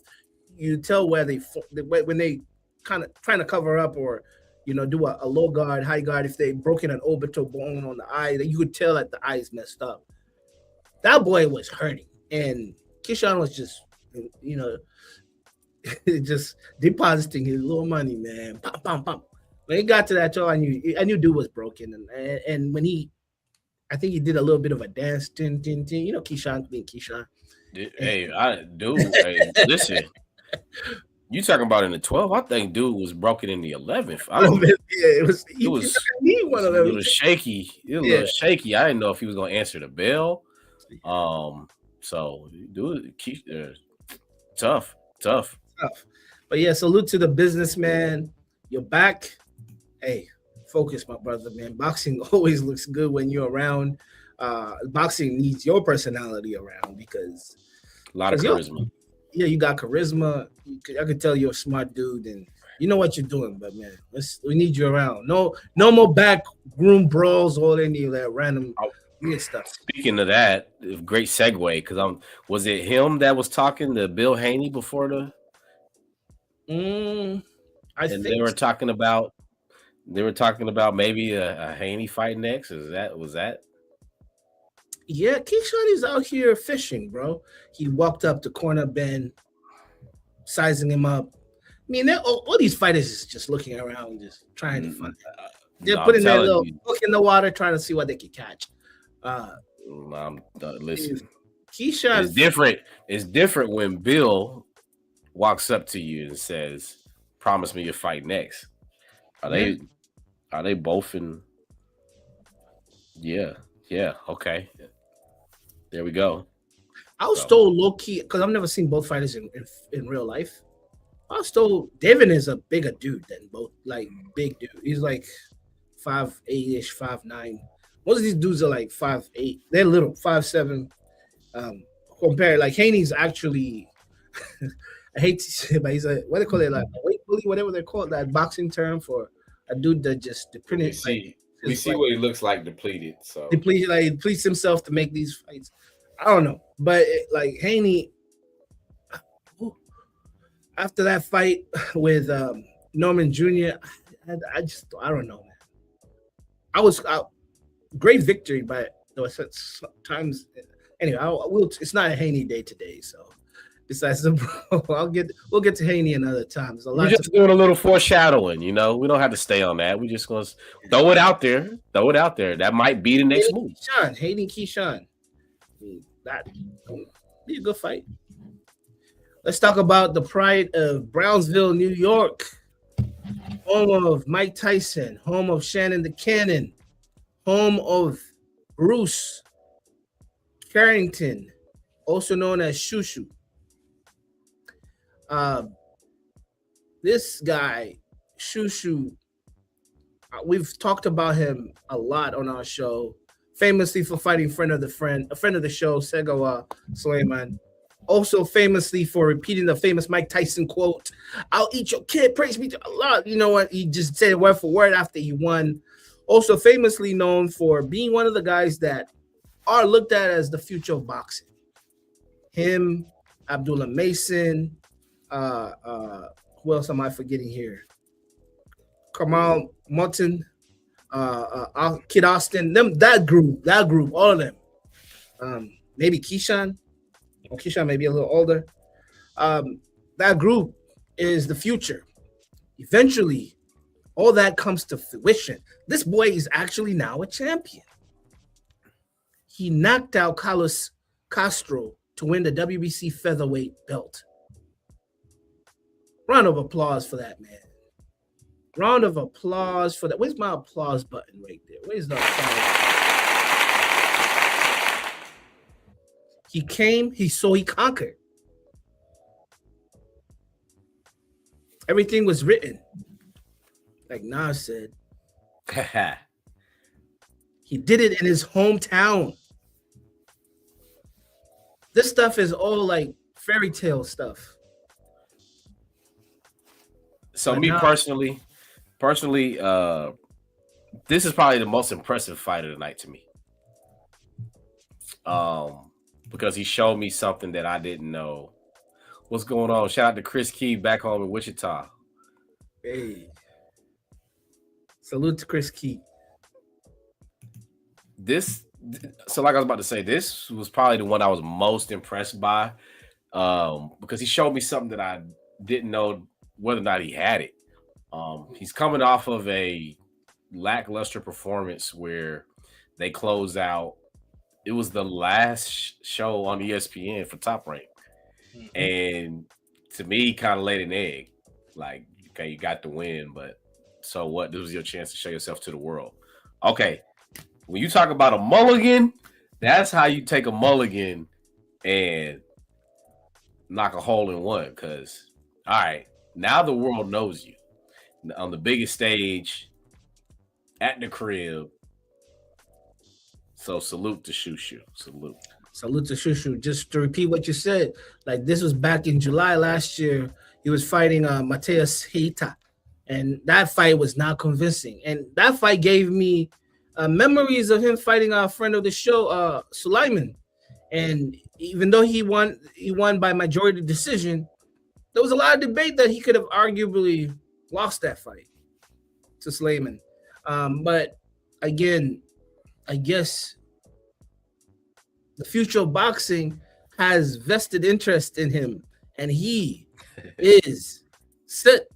You tell where when they kind of trying to cover up or do a low guard, high guard. If they broken an orbital bone on the eye, that you could tell that the eye is messed up. That boy was hurting, and Keyshawn was just just depositing his little money, man. Pop, pop, pop. When he got to that show, I knew dude was broken, and when I think he did a little bit of a dance, Keyshawn being Keyshawn. Hey, listen. You talking about in the 12th? I think dude was broken in the 11th. It was one of them. A little shaky. A little shaky. I didn't know if he was gonna answer the bell. So dude, tough. But yeah, salute to the businessman. You're back. Hey, focus, my brother, man. Boxing always looks good when you're around. Boxing needs your personality around because a lot of charisma. You got charisma. I could tell you're a smart dude, and you know what you're doing. But man, we need you around. No more backroom brawls, all any of that random stuff. Speaking of that, great segue because was it him that was talking to Bill Haney before the? I think they were talking about maybe a Haney fight next. Was that? Yeah, Keyshawn is out here fishing, bro. He walked up to corner Ben, sizing him up. I mean, all these fighters is just looking around, just trying to find. They're putting their little hook in the water, trying to see what they can catch. Listen, Keyshawn. It's different. It's different when Bill walks up to you and says, "Promise me you'll fight next." Are they both in? Yeah. Okay. There we go. I was told low key because I've never seen both fighters in real life. I was told Devin is a bigger dude than both, like big dude. He's like 5'8"-ish, 5'9". Most of these dudes are like 5'8". They're little, 5'7". Compared, like Haney's actually, I hate to say, but he's what they call it, like a weight bully, whatever they call it, that boxing term for a dude that just depleted. We see what he looks like depleted. So depletes himself to make these fights. I don't know, but like Haney, after that fight with Norman Jr., I don't know, man. Great victory, but there was times. Anyway, it's not a Haney day today, so. Besides we'll get to Haney another time. We're just doing a little foreshadowing, We don't have to stay on that. We're just gonna throw it out there. That might be the next move. Haney Keyshawn. That be a good fight. Let's talk about the pride of Brownsville, New York, home of Mike Tyson, home of Shannon the Cannon, home of Bruce Carrington, also known as Shushu. This guy, Shushu, we've talked about him a lot on our show, famously for fighting a friend of the show, Segawa Suleiman. Also famously for repeating the famous Mike Tyson quote, "I'll eat your kid, praise me to Allah." You know what? He just said it word for word after he won. Also famously known for being one of the guys that are looked at as the future of boxing. Him, Abdullah Mason, who else am I forgetting here? Kamal Mutton, Kid Austin, that group, all of them. Maybe Keyshawn. Keyshawn may be a little older. That group is the future. Eventually, all that comes to fruition. This boy is actually now a champion. He knocked out Carlos Castro to win the WBC featherweight belt. Round of applause for that, man. Round of applause for that. Where's my applause button right there? Where's the applause? He came, he conquered. Everything was written. Like Nas said. He did it in his hometown. This stuff is all like fairy tale stuff. So But me now, personally, this is probably the most impressive fight of the night to me. Because he showed me something that I didn't know. What's going on? Shout out to Chris Key back home in Wichita. hey, salute to Chris Key. So like I was about to say, this was probably the one I was most impressed by, because he showed me something that I didn't know whether or not he had it. He's coming off of a lackluster performance where they closed out. It was the last show on ESPN for Top Rank, and to me, kind of laid an egg. Like, okay, you got the win, but so what? This was your chance to show yourself to the world. Okay, when you talk about a mulligan, that's how you take a mulligan and knock a hole in one. Because, all right, now the world knows you on the biggest stage at the crib. So salute to Shushu. Salute. Salute to Shushu. Just to repeat what you said, like this was back in July last year. He was fighting Mateus Heita, and that fight was not convincing. And that fight gave me memories of him fighting our friend of the show, Sulaiman. And even though he won by majority decision, there was a lot of debate that he could have arguably lost that fight to Sulaiman. But again, I guess the future of boxing has vested interest in him, and he is set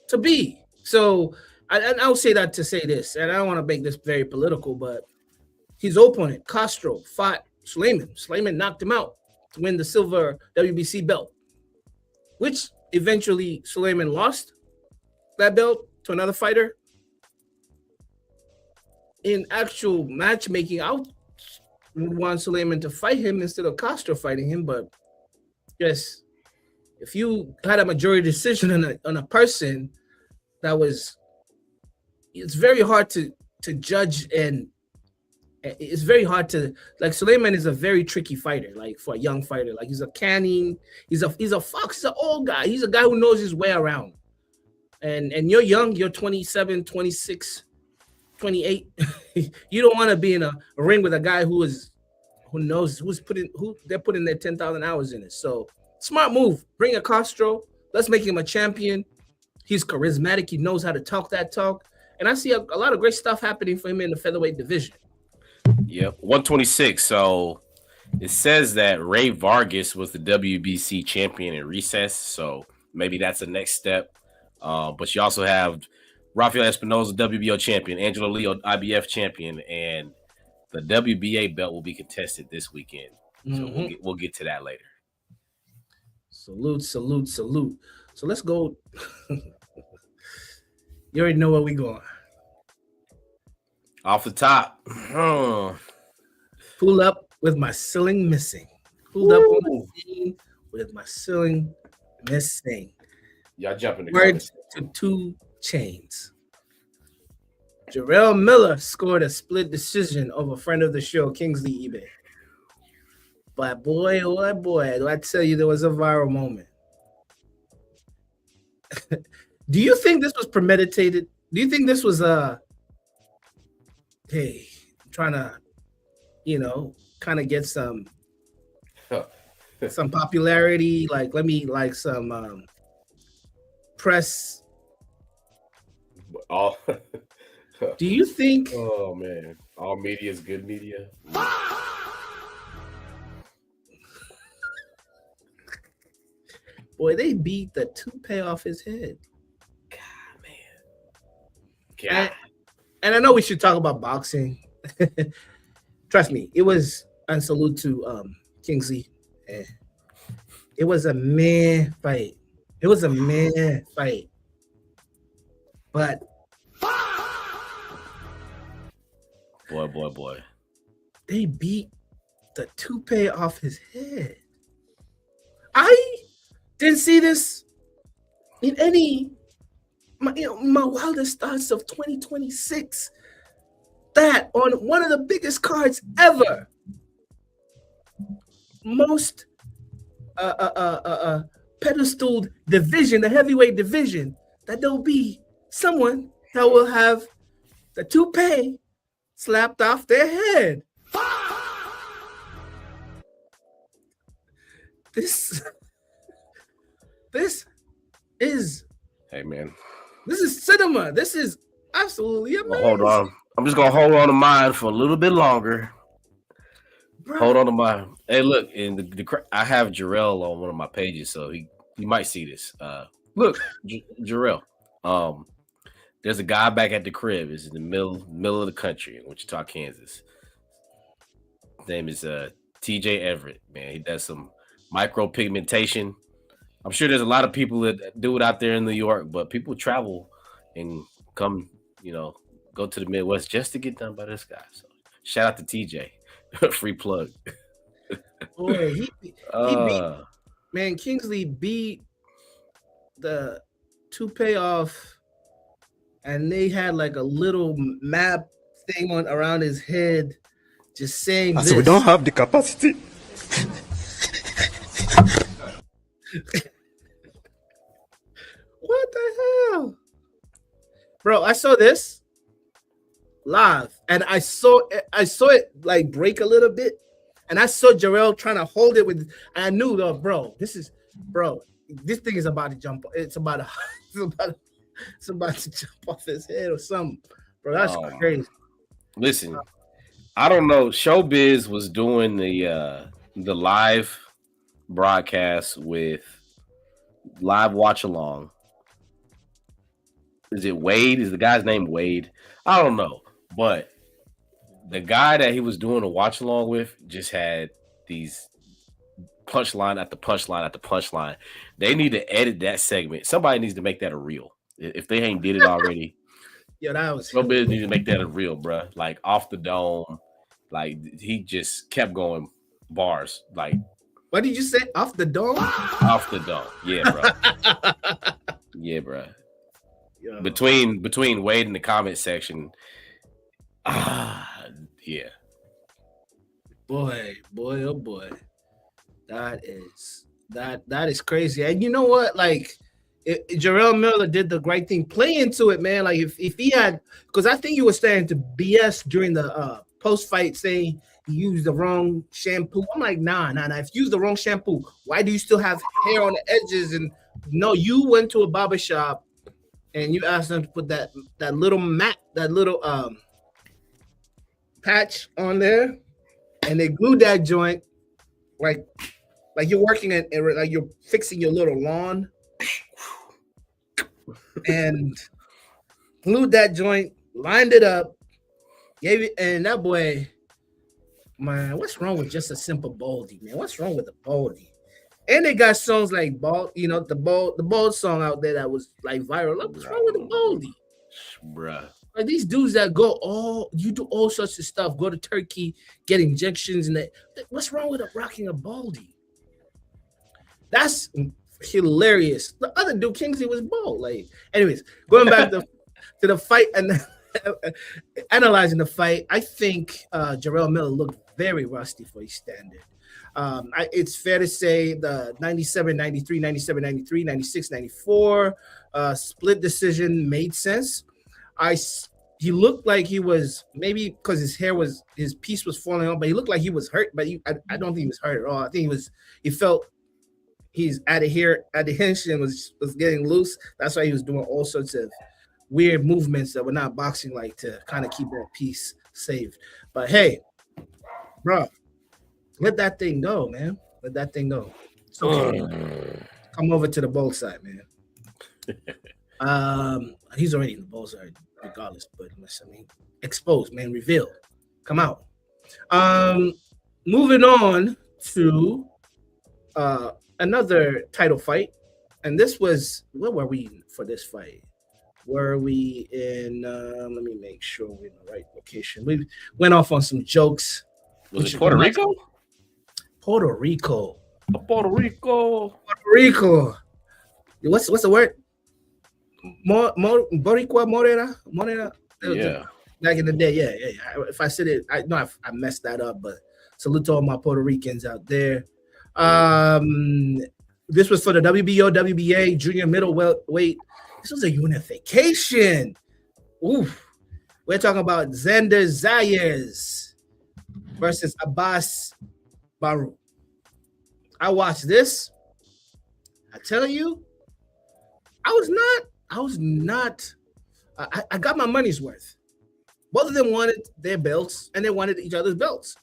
to be. So I'll say that to say this, and I don't want to make this very political, but his opponent, Castro, fought Sulaiman. Sulaiman knocked him out to win the silver WBC belt, which eventually Sulaiman lost that belt to another fighter. In actual matchmaking, I would want Sulaiman to fight him instead of Castro fighting him. But yes, if you had a majority decision on a person, it's very hard to judge, and it's very hard to, like, Sulaiman is a very tricky fighter, like for a young fighter. Like he's a canning, he's a fox, he's an old guy. He's a guy who knows his way around. And you're young, you're 27, 26. 28. You don't want to be in a ring with a guy who they're putting their 10,000 hours in it. So smart move. Bring a Castro. Let's make him a champion. He's charismatic. He knows how to talk that talk. And I see a lot of great stuff happening for him in the featherweight division. Yep, 126. So it says that Ray Vargas was the WBC champion in recess. So maybe that's the next step. But you also have Rafael Espinosa, WBO champion, Angelo Leo, IBF champion, and the WBA belt will be contested this weekend. So we'll get to that later. Salute. So let's go. You already know where we going. Off the top. Pull up with my ceiling missing. Pulled up on the scene with my ceiling missing. Y'all jumping the Words to 2 Chainz. Jarrell Miller scored a split decision over a friend of the show, Kingsley eBay. But boy, oh boy, do I tell you, there was a viral moment. Do you think this was premeditated? Do you think this was hey, I'm trying to, kind of get some popularity, like let me like some press. Do you think? Oh man, all media is good media. Boy, they beat the toupee off his head. God, man. God. And I know we should talk about boxing. Trust me, it was, and salute to Kingsley. It was a man fight. But boy. They beat the toupee off his head. I didn't see this in any my wildest thoughts of 2026. That on one of the biggest cards ever, most pedestaled division, the heavyweight division, that there'll be someone that will have the toupee slapped off their head. This is, hey man, this is cinema. This is absolutely amazing. Hold on. I'm just gonna hold on to mine for a little bit longer. Bro. Hold on to mine. Hey, look, in the I have Jarrell on one of my pages, so he might see this. Look, Jarrell. There's a guy back at the crib. It's in the middle of the country in Wichita, Kansas. His name is TJ Everett. Man, he does some micropigmentation. I'm sure there's a lot of people that do it out there in New York, but people travel and come, go to the Midwest just to get done by this guy. So shout out to TJ. Free plug. Boy, he beat, man, Kingsley beat the toupee off, and they had like a little map thing around his head, just saying as we don't have the capacity. What the hell? Bro, I saw this live, and I saw it like break a little bit, and I saw Jarrell trying to hold it with, and I knew, this thing is about to jump. It's about to jump off his head or something, bro. That's crazy. Listen, I don't know. Showbiz was doing the live broadcast with live watch along. Is it Wade? Is the guy's name Wade? I don't know. But the guy that he was doing a watch along with just had these punchline after punchline after punchline. They need to edit that segment. Somebody needs to make that a reel. If they ain't did it already. Yeah, that was Showbiz need to make that a reel, bro. Like off the dome. Like he just kept going bars. Like, what did you say? Off the dome? Off the dome. Yeah, bro. Yeah, bro. Yo. Between Wade in the comment section. Yeah. Boy, oh boy. That is crazy. And you know what? Like, Jarrell Miller did the right thing. Play into it, man. Like, if he had, because I think you were starting to BS during the post-fight saying he used the wrong shampoo. I'm like, nah. If you use the wrong shampoo, why do you still have hair on the edges? And no, you went to a barbershop and you asked them to put that little mat, that little patch on there, and they glued that joint like you're working at, like you're fixing your little lawn, and glued that joint, lined it up, gave it, and that boy, man, what's wrong with just a simple baldy, man? What's wrong with a baldy? And they got songs like bald, the bald song out there that was like viral. Look, what's wrong with the baldy, bruh? Like these dudes that you do all sorts of stuff, go to Turkey, get injections, and what's wrong with rocking a baldy? That's hilarious. The other dude, Kingsley, was bald. Like, anyways, going back to the fight and analyzing the fight, I think Jarrell Miller looked very rusty for his standard. It's fair to say the 97-93, 97-93, 96-94 split decision made sense. He looked like he was, maybe because his piece was falling off, but he looked like he was hurt. But I don't think he was hurt at all. I think he felt his adhesion was getting loose. That's why he was doing all sorts of weird movements that were not boxing like to kind of keep that piece saved. But hey, bro, let that thing go, man. Let that thing go. It's okay. Come over to the bowl side, man. He's already in the bowl side regardless, but I mean, exposed, man, revealed. Come out. Moving on to another title fight. And this was, where were we for this fight? Were we in, let me make sure we're in the right location. We went off on some jokes. Was it Puerto Rico? Puerto Rico. Puerto Rico. Puerto Rico. What's the word? Boricua Morena? Yeah. Back in the day, yeah. If I said it, I know I messed that up, but salute to all my Puerto Ricans out there. This was for the WBO, WBA junior middleweight This was a unification. Oof. We're talking about Xander Zayas versus AfostThaBaus. I watched this. I tell you, I got my money's worth. Both of them wanted their belts, and they wanted each other's belts.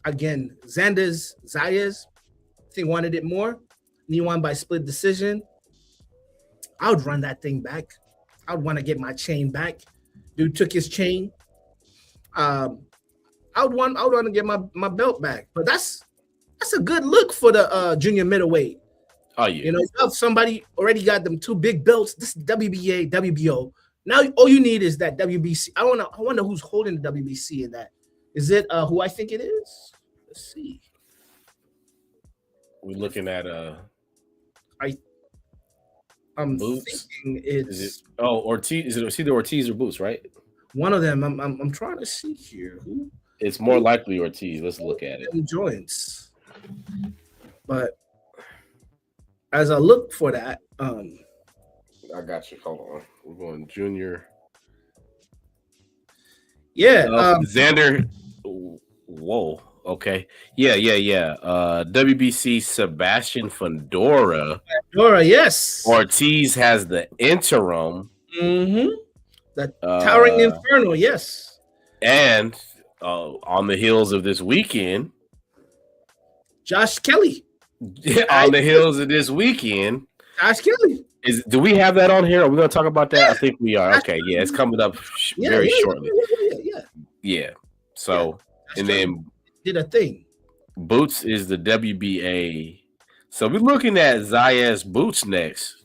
Again, Zayas, I think wanted it more. And he won by split decision. I would run that thing back. I would want to get my chain back. Dude took his chain. I would want to get my belt back. But that's a good look for the junior middleweight. Oh yeah. You know, if somebody already got them 2 big belts. This is WBA, WBO. Now all you need is that WBC. I wonder who's holding the WBC in that. Is it who I think it is? Let's see. We're looking at I'm Boots. thinking it's Is it Ortiz? Is it either Ortiz or Boots, right? one of them. I'm trying to see here. Who It's more likely Ortiz. Let's look at it. joints. But as I look for that, I got you. Hold on. We're going junior. yeah, Xander. Whoa. Okay. Yeah. WBC Sebastian Fundora. Dora, yes. Ortiz has the interim. Mm-hmm. That towering inferno, yes. And on the heels of this weekend, Josh Kelly. on the heels of this weekend, Josh Kelly. do we have that on here? Are we going to talk about that? I think we are. Okay, yeah, it's coming up very shortly. Yeah. So, and then did a thing. Boots is the WBA. So we're looking at Zayas Boots next.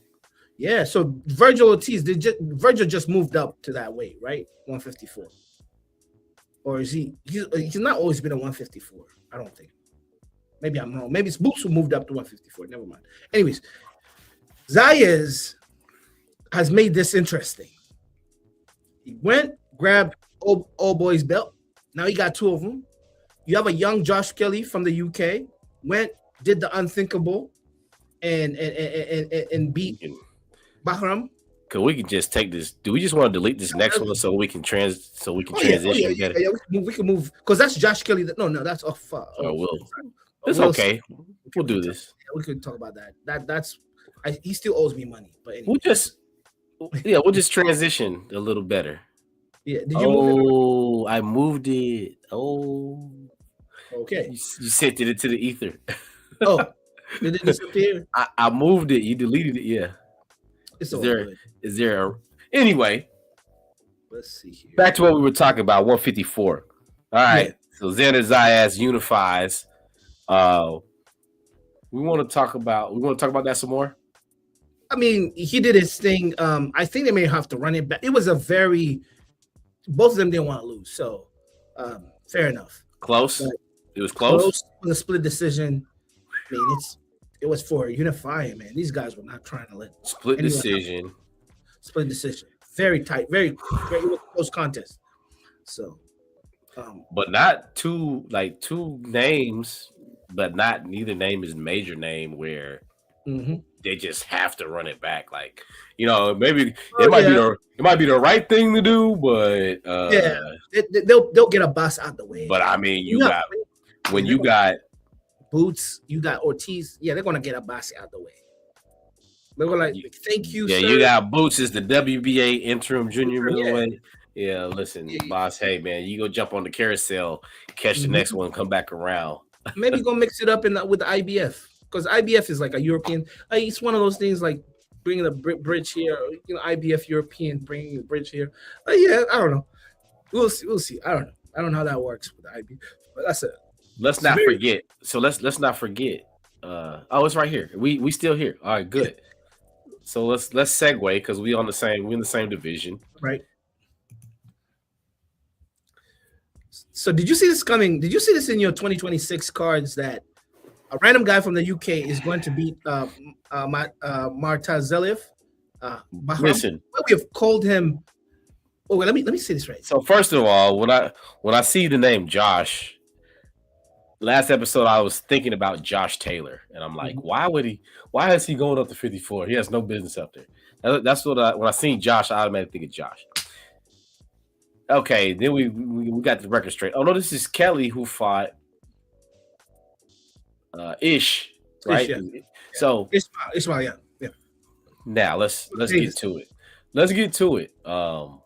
Yeah, so Virgil Ortiz, Virgil just moved up to that weight, right? 154. Or is he's not always been a 154, I don't think. Maybe I'm wrong. Maybe it's Boots who moved up to 154. Never mind. Anyways, Zayas has made this interesting. He went, grabbed old boy's belt. Now he got 2 of them. You have a young Josh Kelly from the UK. Went, did the unthinkable, and beat Bahram. Cause we can just take this. Do we just want to delete this next one so we can transition? Yeah, we can move because that's Josh Kelly. No, that's off. It's okay. We'll do this. Yeah, we could talk about that. That's he still owes me money, but anyway. We'll just transition a little better. Yeah. Did you move it? I moved it. Oh, okay. You sent it into the ether. Oh, did it disappear? I moved it. You deleted it. Yeah. It's Is there a anyway? Let's see here. Back to what we were talking about. 154. All right. Yeah. So Xander Zayas unifies. We want to talk about that some more. I mean, he did his thing. I think they may have to run it back. It was both of them didn't want to lose, so fair enough. Close. But it was close. It was a split decision. I mean, it was for unifying, man. These guys were not trying to let split decision. Split decision. Very tight. Very close contest. So, but not two names, but neither name is major name where they just have to run it back. Like, maybe it might be the right thing to do, but they'll get a bus out the way. But I mean, you got Boots, you got Ortiz. Yeah, they're gonna get a bus out the way. They're gonna thank you. Yeah, sir. You got Boots as the WBA interim junior middleweight. Yeah, listen, boss. Hey, man, you go jump on the carousel, catch the next one, come back around. Maybe go mix it up with the IBF because IBF is like a European. It's one of those things like bringing the bridge here. IBF European bringing the bridge here. Yeah, I don't know. We'll see. I don't know how that works with the IBF, but that's it. Let's not forget. So let's not forget. It's right here. We still here. All right, good. So let's segue because we're in the same division. Right. So did you see this coming? Did you see this in your 2026 cards that a random guy from the UK is going to beat Martazeliev? Listen, we have called him. Oh, let me say this right. So first of all, when I see the name Josh, last episode I was thinking about Josh Taylor, and I'm like, why is he going up to 54? He has no business up there. That's what when I seen Josh, I automatically think of Josh. Okay, then we got the record straight. Oh no, this is Kelly who fought Ish, right? Yeah. So Ismail, yeah. Now let's get to it. Let's get to it. Go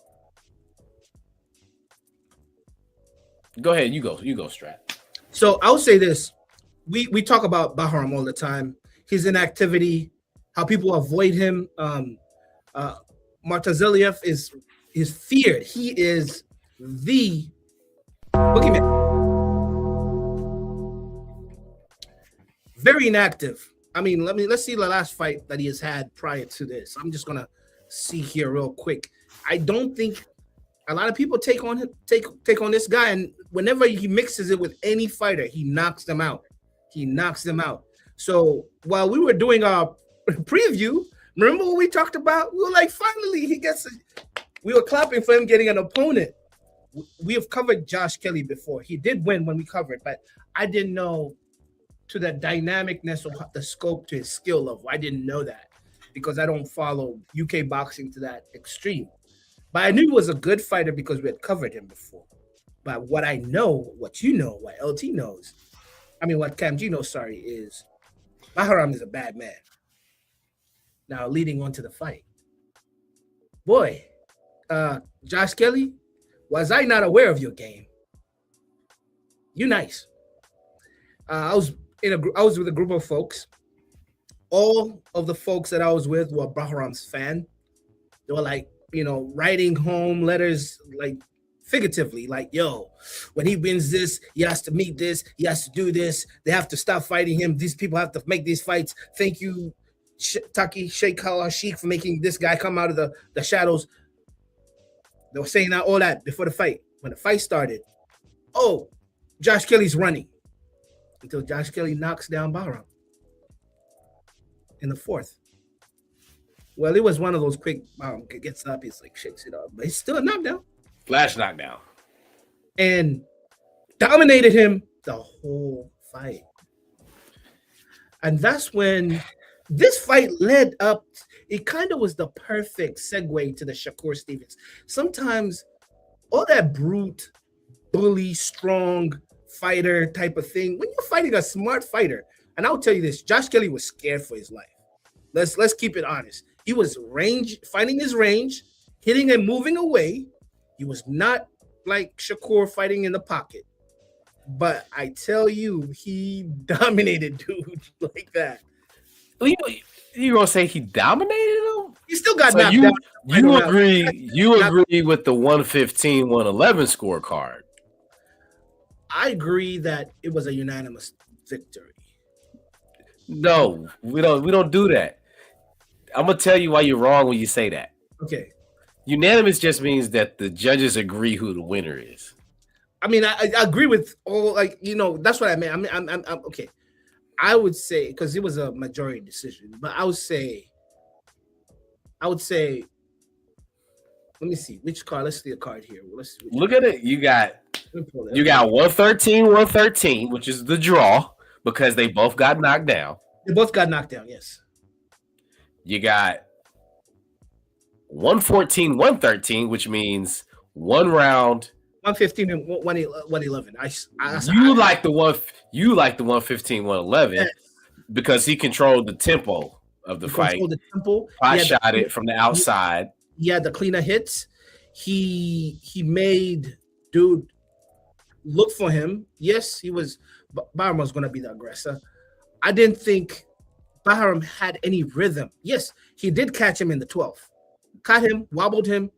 ahead, you go, Strap. So I'll say this: we talk about Bahram all the time. His inactivity, how people avoid him. Martaziliev is feared. He is the boogeyman. Very inactive. I mean, let's see the last fight that he has had prior to this. I'm just gonna see here real quick. I don't think a lot of people take on this guy, and whenever he mixes it with any fighter, he knocks them out. So while we were doing our preview, remember what we talked about? We were like, finally, we were clapping for him getting an opponent. We have covered Josh Kelly before. He did win when we covered, but I didn't know to the dynamicness of the scope to his skill level. I didn't know that because I don't follow UK boxing to that extreme. But I knew he was a good fighter because we had covered him before. But what I know, what you know, what LT knows, what Kam Gee knows, is Bahram is a bad man. Now, leading on to the fight. Boy, Josh Kelly, was I not aware of your game? You nice. I was with a group of folks. All of the folks that I was with were Bahram's fan. They were like, writing home letters, like figuratively, like, yo, when he wins this, he has to meet this, he has to do this, they have to stop fighting him, these people have to make these fights. Thank you, Taki Sheikh Sheikh, for making this guy come out of the shadows. They were saying all that before the fight. When the fight started, Josh Kelly's running. Until Josh Kelly knocks down Bahram in the fourth. Well, it was one of those quick, gets up, he's like, shakes it up, but he's still a knockdown. Flash knockdown. And dominated him the whole fight. And that's when this fight led up. It kind of was the perfect segue to the Shakur Stevenson. Sometimes all that brute, bully, strong fighter type of thing, when you're fighting a smart fighter, and I'll tell you this, Josh Kelly was scared for his life. Let's keep it honest. He was finding his range, hitting and moving away. He was not like Shakur fighting in the pocket. But I tell you, he dominated dude like that. You gonna say he dominated him? He still got knocked down. You agree with the 115, 111 scorecard? I agree that it was a unanimous victory. No, we don't do that. I'm gonna tell you why you're wrong when you say that. Okay. Unanimous just means that the judges agree who the winner is. I agree with all, that's what I meant. I'm okay. I would say, because it was a majority decision, but I would say, let me see which card. Let's see a card here. Look at it. You got 113, which is the draw because they both got knocked down. They both got knocked down, yes. You got 114, 113, which means one round. 115 and 111. You like the 115, 111 yes. Because he controlled the tempo of the fight. The tempo. Shot it from the outside. He had the cleaner hits. He made dude look for him. Yes, Bahram was going to be the aggressor. I didn't think Bahram had any rhythm. Yes, he did catch him in the 12th. Caught him, wobbled him,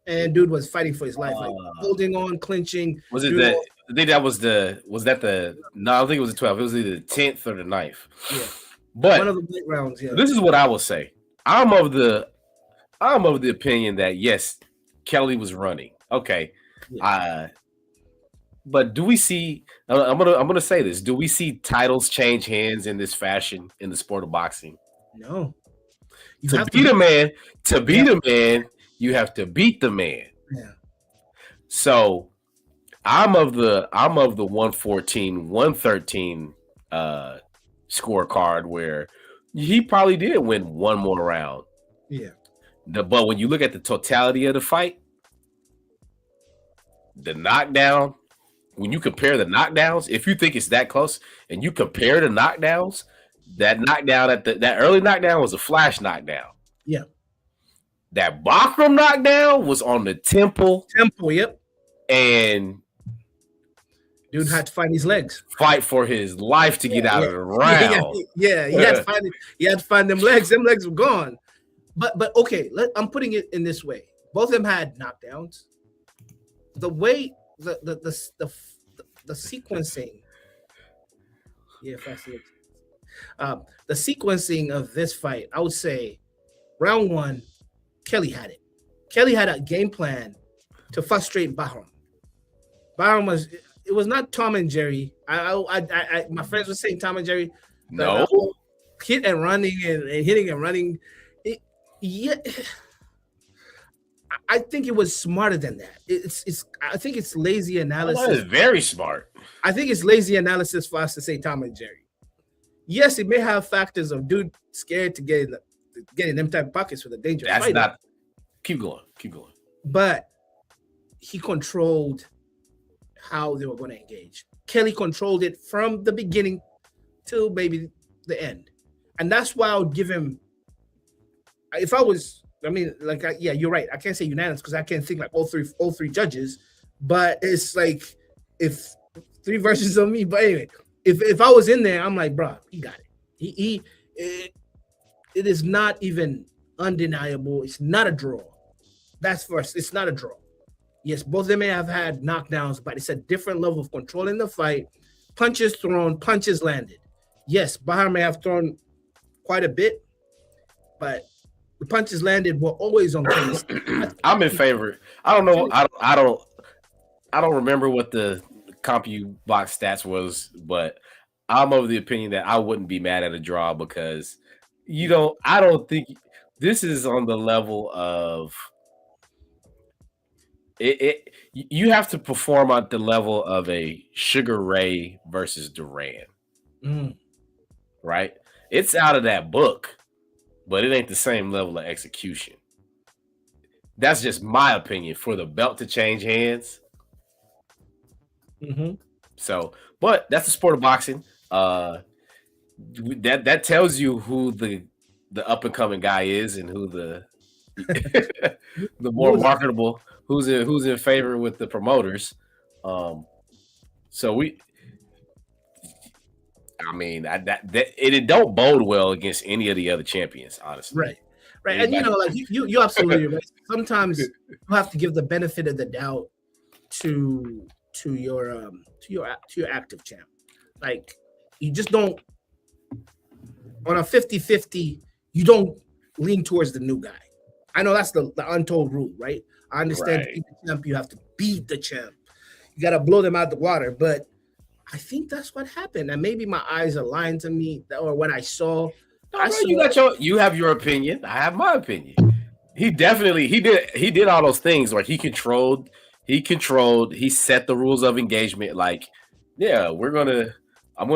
and dude was fighting for his life, holding on, clinching. Was it that? I think that was the. Was that the? No, I don't think it was the 12th. It was either the 10th or the 9th. Yeah, but one of the late rounds. Yeah. This is what I will say. I'm of the opinion that yes, Kelly was running. Okay, yeah. But do we see? I'm gonna say this. Do we see titles change hands in this fashion in the sport of boxing? No. To be the man, you have to beat the man. Yeah. So I'm of the 114, 113 scorecard where he probably did win one more round. Yeah. But when you look at the totality of the fight, the knockdown, when you compare the knockdowns, if you think it's that close and you compare the knockdowns, that knockdown that early knockdown was a flash knockdown. Yeah. That Bachram knockdown was on the temple. Yep. And dude had to find his legs. Fight for his life to get out of the round. Yeah, he had to find it. He had to find them legs. Them legs were gone. But okay, I'm putting it in this way. Both of them had knockdowns. The way the sequencing. Yeah, fascinating. The sequencing of this fight, I would say, round one, Kelly had it. Kelly had a game plan to frustrate Bahram. Bahram it was not Tom and Jerry. My friends were saying Tom and Jerry. No, hit and running and hitting and running. I think it was smarter than that. I think it's lazy analysis. That is very smart. I think it's lazy analysis for us to say Tom and Jerry. Yes, it may have factors of dude scared to get in them type of pockets with a dangerous That's fighter. not. Keep going. But he controlled how they were going to engage. Kelly controlled it from the beginning till maybe the end, and that's why I would give him. If I was, yeah, you're right. I can't say unanimous because I can't think like all three judges, but it's like if three versions of me. But anyway, if I was in there, I'm like, bro, he got it. It is not even undeniable. It's not a draw. That's first. It's not a draw. Yes, both of them may have had knockdowns, but it's a different level of control in the fight. Punches thrown, punches landed. Yes, Bahar may have thrown quite a bit, but the punches landed were always on case. I'm in favor. I don't know. I don't remember what the CompuBox stats was, but I'm of the opinion that I wouldn't be mad at a draw because I don't think this is on the level of it. You have to perform at the level of a Sugar Ray versus Duran, right? It's out of that book, but it ain't the same level of execution. That's just my opinion for the belt to change hands. So, but that's the sport of boxing. That tells you who the up and coming guy is and who the the more marketable, who's in favor with the promoters. So it don't bode well against any of the other champions, honestly. Right. And like you absolutely right. Sometimes you have to give the benefit of the doubt to your active champ. Like you just don't on a 50-50, you don't lean towards the new guy. I know that's the untold rule, right? I understand to beat the champ, you have to beat the champ. You got to blow them out the water. But I think that's what happened. And maybe my eyes are lying to me or what I saw. You have your opinion. I have my opinion. He did all those things where he controlled, he set the rules of engagement. Like, yeah, I'm going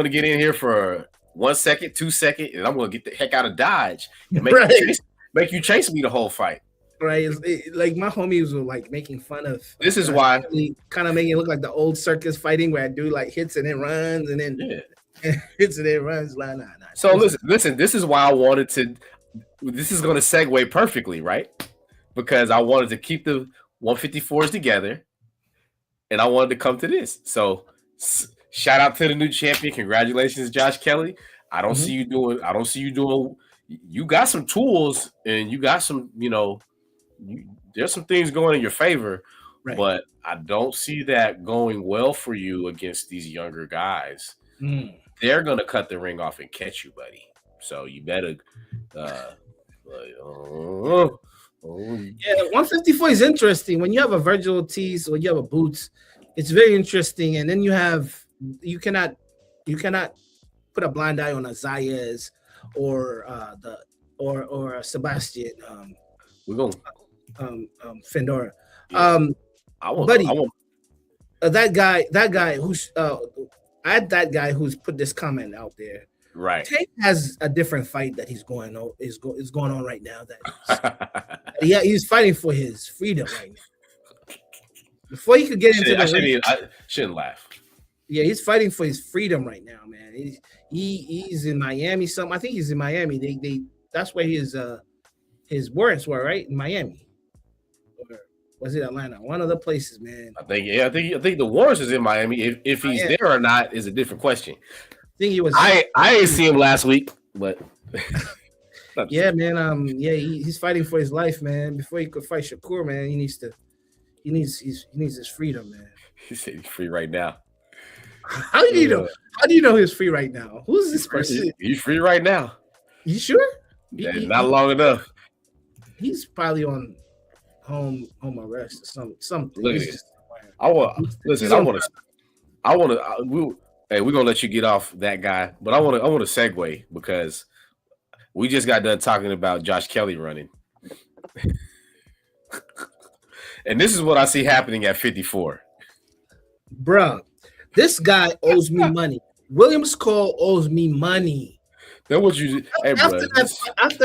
to get in here for 1 second, 2 seconds, and I'm going to get the heck out of Dodge and make you chase me the whole fight. Right. Like my homies were like making fun of. This is why. Kind of making it look like the old circus fighting where I do like hits and then runs and then hits and then runs. Nah. So listen, this is why I wanted to. This is going to segue perfectly, right? Because I wanted to keep the 154s together, and I wanted to come to this. So shout out to the new champion. Congratulations, Josh Kelly. I don't see you doing. You got some tools, and you got some. There's some things going in your favor, but I don't see that going well for you against these younger guys. They're going to cut the ring off and catch you, buddy. So you better. Yeah, 154 is interesting. When you have a Virgil Ortiz or you have a Boots, it's very interesting. And then you cannot put a blind eye on a Zayas or a Sebastian. We're going Fendora. Yeah. that guy who's that guy who's put this comment out there. Right. Tank has a different fight that he's going on is going on right now. He's fighting for his freedom right now. Before he could get into the ring, I shouldn't laugh. Yeah, he's fighting for his freedom right now, man. He's in Miami. I think he's in Miami. They that's where his warrants were, right? In Miami. Or was it Atlanta? One of the places, man. I think the warrants is in Miami. If he's there or not is a different question. I think he was. I didn't see him last week, but yeah, man. He's fighting for his life, man. Before he could fight Shakur, man, he needs his freedom, man. He said he's free right now. How do you know? How do you know he's free right now? Who's this person? He's free right now. You sure? Not long enough. He's probably on home arrest or something. Look at this. We're gonna let you get off that guy, but I want to segue because we just got done talking about Josh Kelly running. And this is what I see happening at 54. Bruh, this guy owes me money. Williams Cole owes me money. Then what you after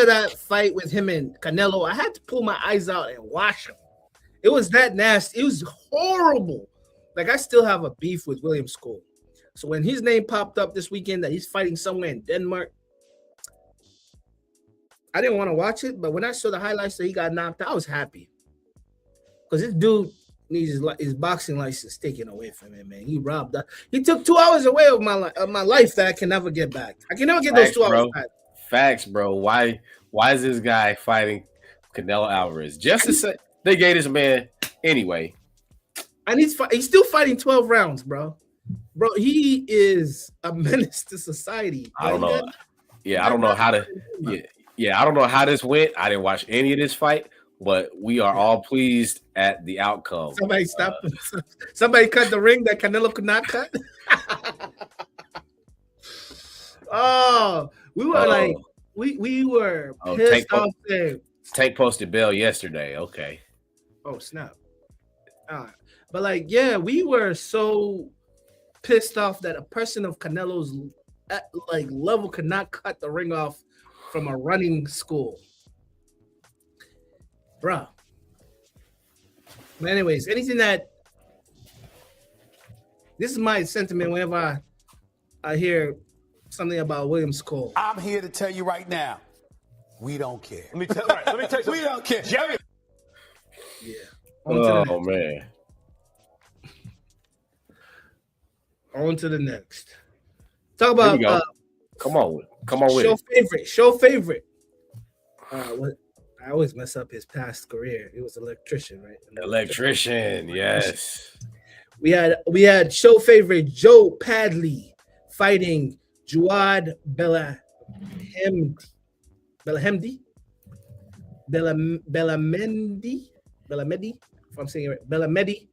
that fight with him and Canelo, I had to pull my eyes out and watch him. It was that nasty. It was horrible. Like, I still have a beef with Williams Cole. So when his name popped up this weekend that he's fighting somewhere in Denmark, I didn't want to watch it. But when I saw the highlights that he got knocked out, I was happy. Because this dude needs his boxing license taken away from him, man. He robbed that. He took 2 hours away of my life that I can never get back. I can never get those 2 hours back. Facts, bro. Why is this guy fighting Canelo Alvarez? Just to say they gave this man anyway. And he's still fighting 12 rounds, bro. Bro, he is a menace to society. I don't know. I don't know how to. I don't know how this went. I didn't watch any of this fight. But we are all pleased at the outcome. Somebody stopped. Somebody cut the ring that Canelo could not cut. We were we were pissed off there. Tank posted bail yesterday. Okay. Oh snap! But we were so pissed off that a person of Canelo's level could not cut the ring off from a running school. Bruh. But anyways, this is my sentiment whenever I hear something about Williams Cole. I'm here to tell you right now, we don't care. Let me tell you. We don't care. Jerry. Yeah. Oh man. On to the next. Talk about come on with show favorite. What? I always mess up his past career. He was an electrician, right? Electrician, yes. We had show favorite Joe Padley fighting Juad Belahemdi, if I'm saying it right, Belamedi.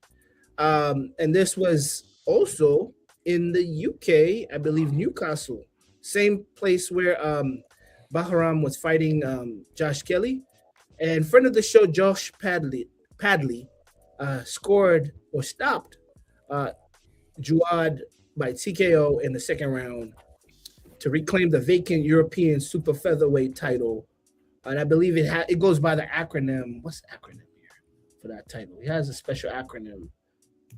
And this was also in the UK, I believe Newcastle, same place where Bahram was fighting Josh Kelly. And friend of the show, Josh Padley scored or stopped Juad by TKO in the second round to reclaim the vacant European super featherweight title. And I believe it goes by the acronym. What's the acronym here for that title? It has a special acronym.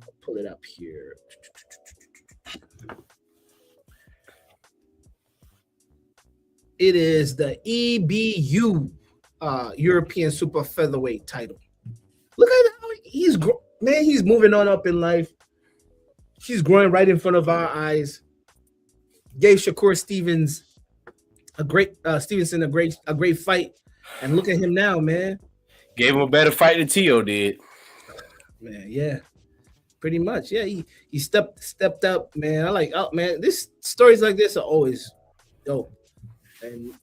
I'll pull it up here. It is the EBU. European super featherweight title. Look at how he's moving on up in life. He's growing right in front of our eyes. Gave Shakur Stevenson a great fight, and look at him now, man. Gave him a better fight than Teo did. Man, yeah, pretty much. Yeah, he stepped up, man. Man, this stories like this are always dope, and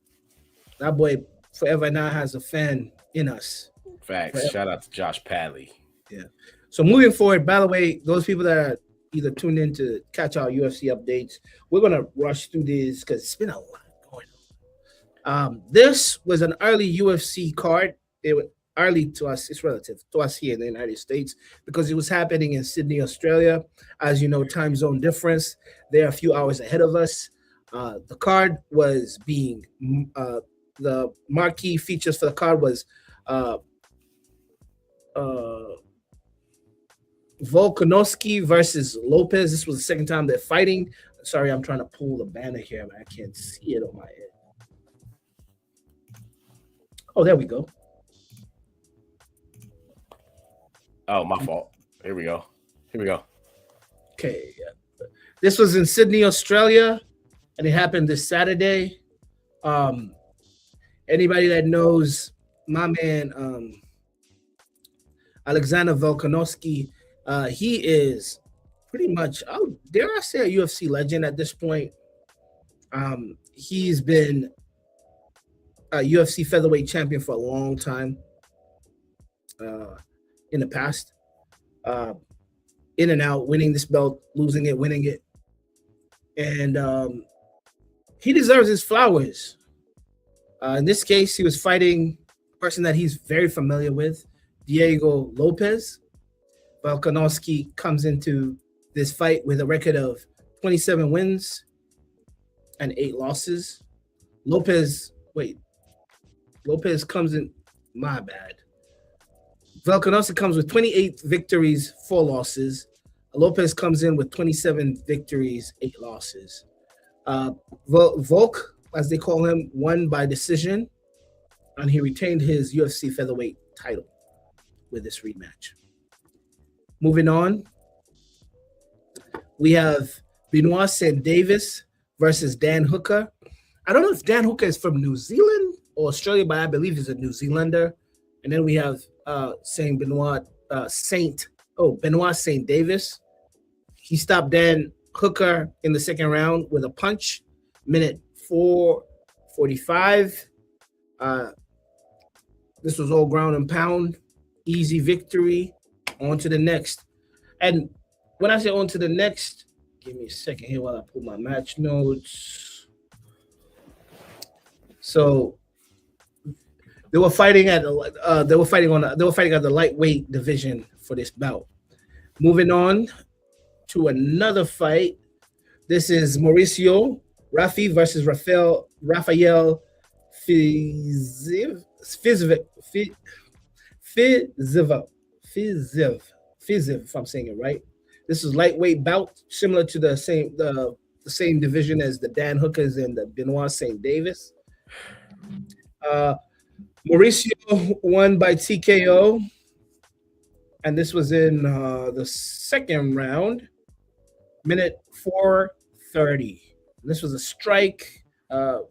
that boy forever now has a fan in us. Facts. Forever. Shout out to Josh Padley. Yeah. So moving forward, by the way, those people that are either tuned in to catch our UFC updates, we're gonna rush through this because it's been a lot going on. This was an early UFC card. early to us. It's relative to us here in the United States because it was happening in Sydney, Australia. As you know, time zone difference. They're a few hours ahead of us. The card was being the marquee features for the card was Volkanovski versus Lopez. This was the second time they're fighting. Sorry, I'm trying to pull the banner here, but I can't see it on my end. Oh, there we go. Oh, my fault. Here we go. Okay. This was in Sydney, Australia, and it happened this Saturday. Anybody that knows my man, Alexander Volkanovski, he is pretty much, dare I say, a UFC legend at this point. He's been a UFC featherweight champion for a long time in the past. In and out, winning this belt, losing it, winning it. And he deserves his flowers. In this case, he was fighting a person that he's very familiar with, Diego Lopez. Volkanovski comes into this fight with a record of 27 wins and 8 losses. Lopez comes in, my bad. Volkanovski comes with 28 victories, 4 losses. Lopez comes in with 27 victories, 8 losses. Volk, as they call him, won by decision, and he retained his UFC featherweight title with this rematch. Moving on, we have Benoit St. Davis versus Dan Hooker. I don't know if Dan Hooker is from New Zealand or Australia, but I believe he's a New Zealander. And then we have Benoit St. Davis. He stopped Dan Hooker in the second round with a punch, minute 4:45. This was all ground and pound, easy victory. On to the next. And when I say on to the next, give me a second here while I pull my match notes. So they were fighting at the lightweight division for this bout. Moving on to another fight. This is Mauricio Rafi versus Rafael Fiziv, if I'm saying it right. This is lightweight bout, similar to the same division as the Dan Hookers and the Benoit St. Davis. Mauricio won by TKO, and this was in the second round, minute 4:30. This was a strike. It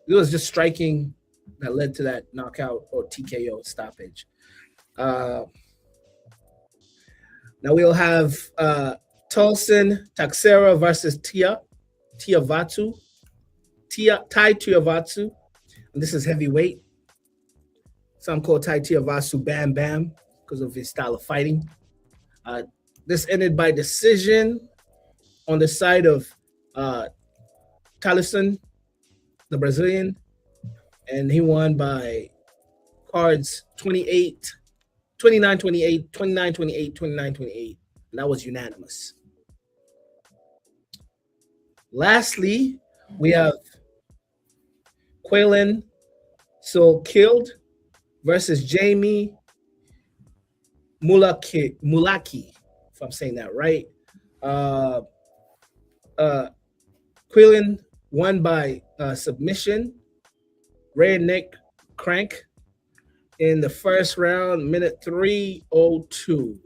was just striking that led to that knockout or TKO stoppage. Now we'll have Tulsin Taxera versus Tai Tuivasa. And this is heavyweight. Some call Tai Tuivasa Bam Bam because of his style of fighting. This ended by decision on the side of Talison, the Brazilian, and he won by cards 29-28, 29-28, 29-28, and that was unanimous. Lastly, we have Quaylen Killed versus Jamie Mulaki, if I'm saying that right. Quaylen won by submission, rear neck crank in the first round, minute 3:02.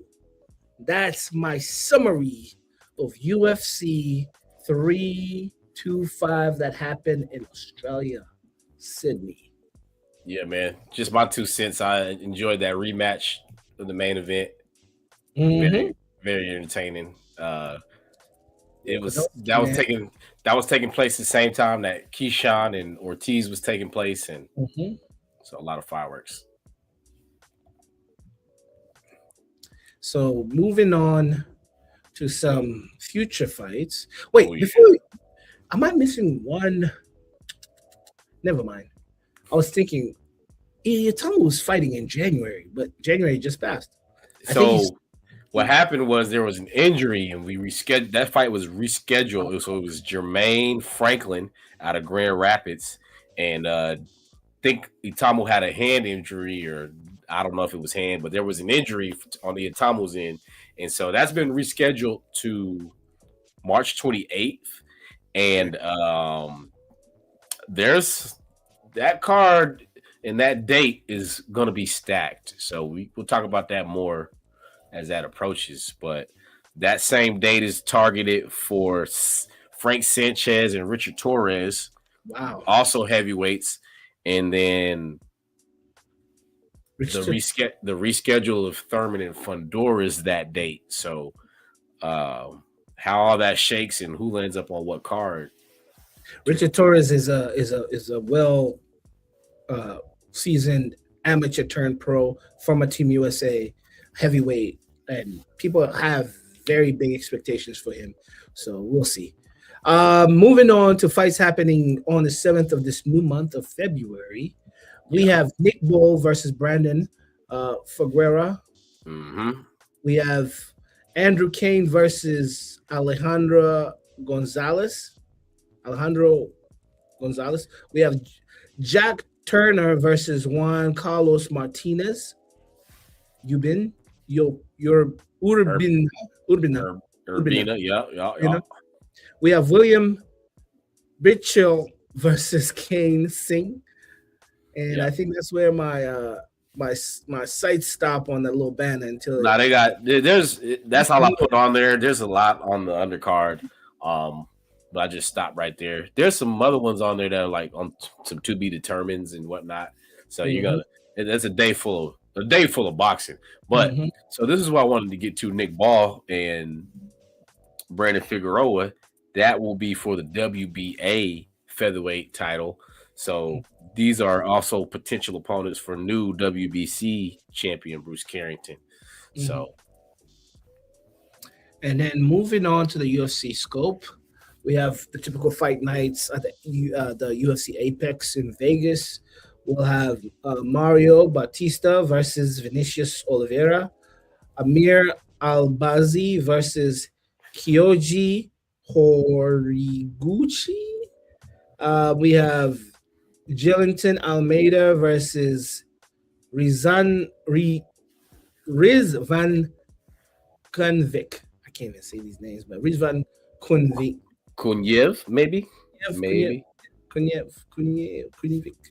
That's my summary of UFC 325 that happened in Australia, Sydney. Yeah, man. Just my 2 cents. I enjoyed that rematch of the main event. Very, very entertaining. That was taking place at the same time that Keyshawn and Ortiz was taking place, and so a lot of fireworks. So moving on to some future fights. Wait, am I missing one? Never mind. I was thinking Itamu was fighting in January, but January just passed. So what happened was there was an injury, and we rescheduled. That fight was rescheduled. So it was Jermaine Franklin out of Grand Rapids, and think Itamu had a hand injury, or I don't know if it was hand, but there was an injury on the Itamu's end, and so that's been rescheduled to March 28th, and there's that card and that date is going to be stacked. So we'll talk about that more as that approaches. But that same date is targeted for Frank Sanchez and Richard Torres. Wow. Also heavyweights. And then the reschedule of Thurman and Fundora is that date. So how all that shakes and who lands up on what card. Richard Torres is a well seasoned amateur turned pro from a Team USA heavyweight, and people have very big expectations for him. So we'll see. Moving on to fights happening on the 7th of this new month of February, we have Nick Bol versus Brandon Figueroa. Mm-hmm. We have Andrew Kane versus Alejandro Gonzalez. We have Jack Turner versus Juan Carlos Martinez. Urbina. Yeah. We have William Bitchell versus Kane Singh, and I think that's where my my sights stop on that little banner until. No, that's all I put on there. There's a lot on the undercard, but I just stopped right there. There's some other ones on there that are like on some to be determines and whatnot. So you got that's a day full of boxing. But so this is what I wanted to get to: Nick Ball and Brandon Figueroa. That will be for the WBA featherweight title. So these are also potential opponents for new WBC champion Bruce Carrington. So, and then moving on to the UFC scope, we have the typical fight nights at the UFC Apex in Vegas. We'll have Mario Bautista versus Vinicius Oliveira, Amir Albazi versus Kyoji Horiguchi. We have Jillington Almeida versus Riz Van Kunvik. I can't even say these names, but Riz Van Kunvik. Kunyev, maybe. Kunyev.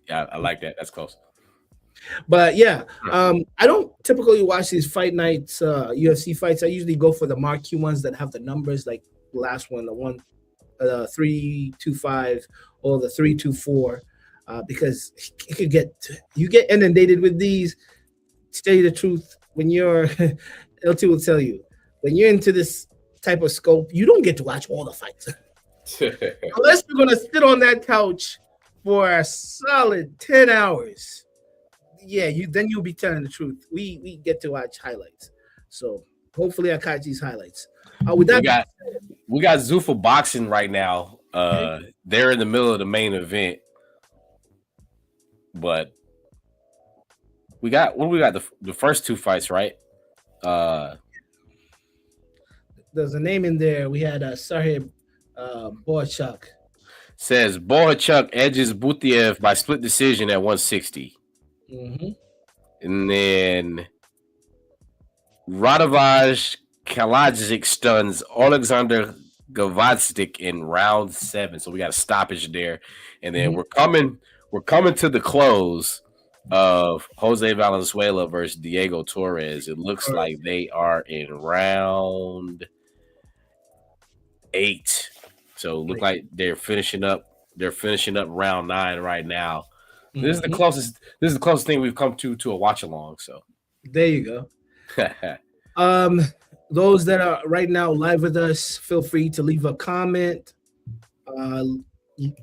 Yeah, I like that. That's close. But yeah, I don't typically watch these fight nights, UFC fights. I usually go for the marquee ones that have the numbers, like the last one, the 325 or the 324, because it could you get inundated with these. To tell you the truth, when you're LT will tell you, when you're into this type of scope, you don't get to watch all the fights. Unless you're gonna sit on that couch for a solid 10 hours. Yeah, then you'll be telling the truth. We get to watch highlights. So hopefully I catch these highlights. With that, we got Zuffa Boxing right now. They're in the middle of the main event. But we got the first two fights, right? There's a name in there. We had Sahib Bohachuk. Says Bohachuk edges Butiev by split decision at 160. And then Radovaj Kalajic stuns Alexander Gavatstik in round 7. So we got a stoppage there. And then we're coming to the close of Jose Valenzuela versus Diego Torres. It looks like they are in round 8. So it looks like they're finishing up round 9 right now. This is the closest thing we've come to a watch along. So there you go. Those that are right now live with us, feel free to leave a comment,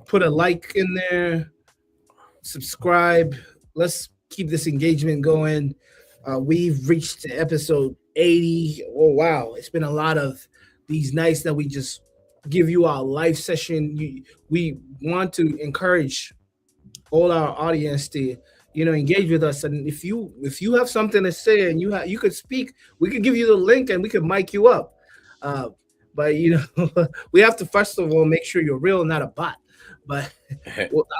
put a like in there, subscribe. Let's keep this engagement going. We've reached episode 80. Oh wow, it's been a lot of these nights that we just give you our live session. We want to encourage all our audience to engage with us. And if you have something to say and you could speak, we could give you the link and we could mic you up. But we have to first of all make sure you're real, not a bot. But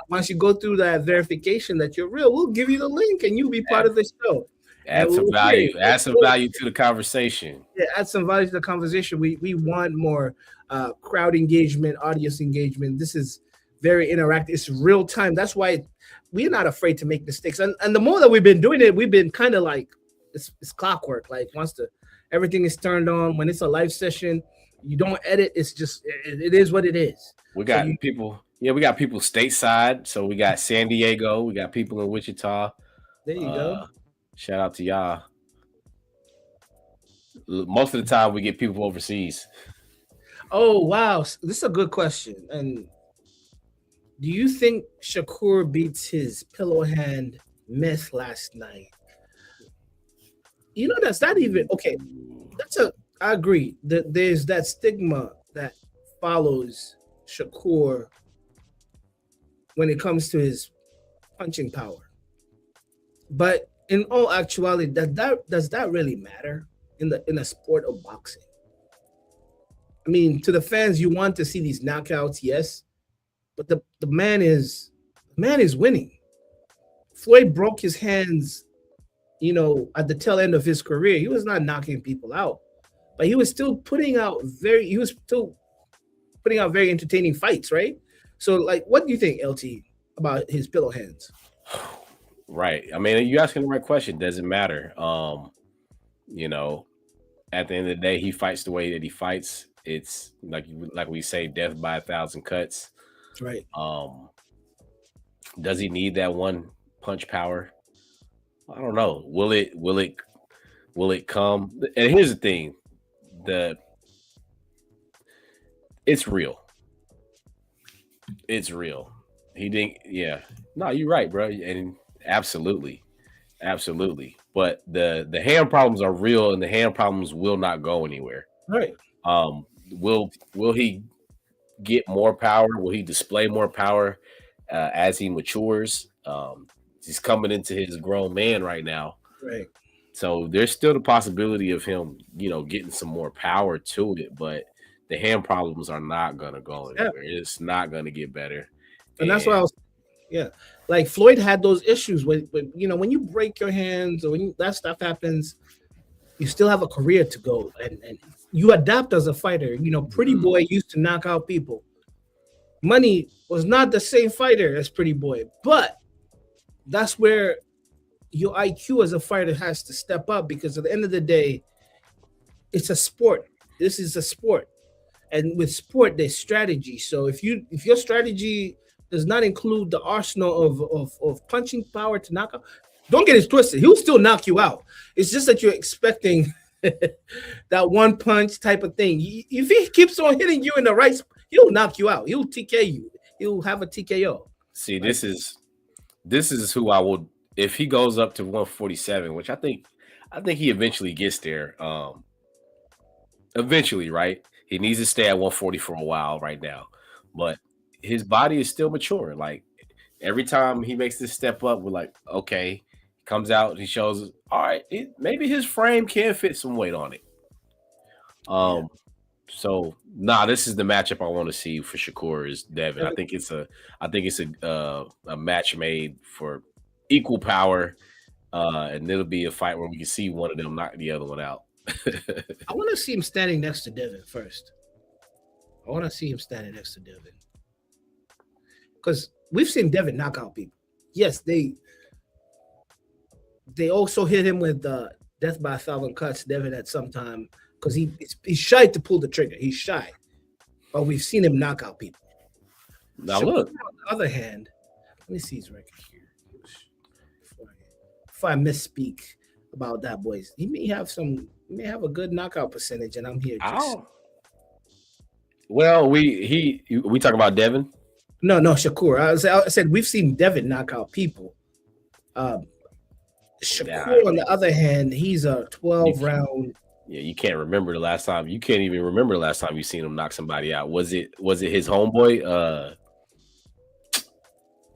once you go through that verification that you're real, we'll give you the link and you'll be part of the show. Add some value. Add some value to the conversation. Yeah, add some value to the conversation. We want more crowd engagement, audience engagement. This is very interactive. It's real time. That's why we're not afraid to make mistakes. And the more that we've been doing it, we've been kind of like it's clockwork. Like once everything is turned on, when it's a live session, you don't edit. It's just it is what it is. We got people. Yeah, we got people stateside. So we got San Diego. We got people in Wichita. There you go. Shout out to y'all. Most of the time, we get people overseas. Oh, wow. This is a good question. And do you think Shakur beats his pillow hand myth last night? That's not even okay. I agree that there's that stigma that follows Shakur when it comes to his punching power. But in all actuality, does that really matter in a sport of boxing? I mean, to the fans, you want to see these knockouts, yes, but the man is winning. Floyd broke his hands, at the tail end of his career. He was not knocking people out, but he was still putting out very entertaining fights, right? So, like, what do you think, LT, about his pillow hands? Right. I mean, you're asking the right question. Doesn't matter. At the end of the day, he fights the way that he fights. It's like we say, death by 1,000 cuts. Right. Does he need that one punch power? I don't know. Will it come? And here's the thing: it's real. It's real. He didn't. Yeah. No, you're right, bro. And absolutely. But the hand problems are real, and the hand problems will not go anywhere. Right. Will he get more power? Will he display more power as he matures? He's coming into his grown man right now. Right. So there's still the possibility of him, getting some more power to it, but the hand problems are not gonna go anywhere. Yeah. It's not gonna get better. And that's why I was like Floyd had those issues when when you break your hands or when that stuff happens, you still have a career to go and you adapt as a fighter. Pretty Boy used to knock out people. Money was not the same fighter as Pretty Boy, but that's where your IQ as a fighter has to step up, because at the end of the day, it's a sport. This is a sport. And with sport, there's strategy. So if your strategy does not include the arsenal of punching power to knock out, don't get it twisted. He'll still knock you out. It's just that you're expecting that one punch type of thing. If he keeps on hitting you in the right, he'll knock you out. He'll TK you. He'll have a TKO. See, this is who I would, if he goes up to 147, which I think he eventually gets there. Eventually, right? He needs to stay at 140 for a while right now, but his body is still mature. Like every time he makes this step up, we're like, okay, he comes out, he shows us, all right, maybe his frame can fit some weight on it. So this is the matchup I want to see for Shakur is Devin. I think it's a match made for equal power, and it'll be a fight where we can see one of them knock the other one out. I want to see him standing next to Devin first. I want to see him standing next to Devin, because we've seen Devin knock out people. Yes, they also hit him with death by 1,000 cuts, Devin, at some time, because he's shy to pull the trigger. He's shy, but we've seen him knock out people. Now look. On the other hand, let me see his record here. Before I misspeak about that, boys, he may have a good knockout percentage, and I'm here. Well, we talk about Devin. No, Shakur. I said we've seen Devin knock out people. Shakur, on the other hand, he's a 12-round. Yeah, you can't remember the last time. You can't even remember the last time you seen him knock somebody out. Was it his homeboy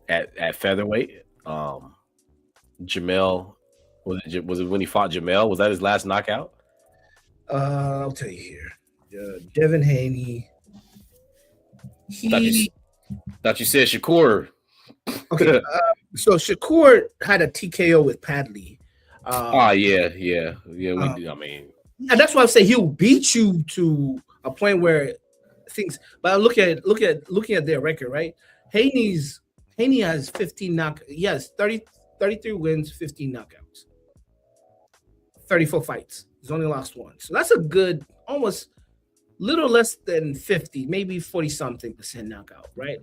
at featherweight? Jamel. Was it when he fought Jamel? Was that his last knockout? I'll tell you here. Devin Haney. Thought you said Shakur. Okay. So Shakur had a TKO with Padley. Yeah. We do. I mean, and that's why I say he'll beat you to a point where things. But looking at their record, right? Haney has 15 He has 33 wins, 15 knockouts, 34 fights. He's only lost one, so that's a good, almost little less than 50, maybe 40-something% knockout, right?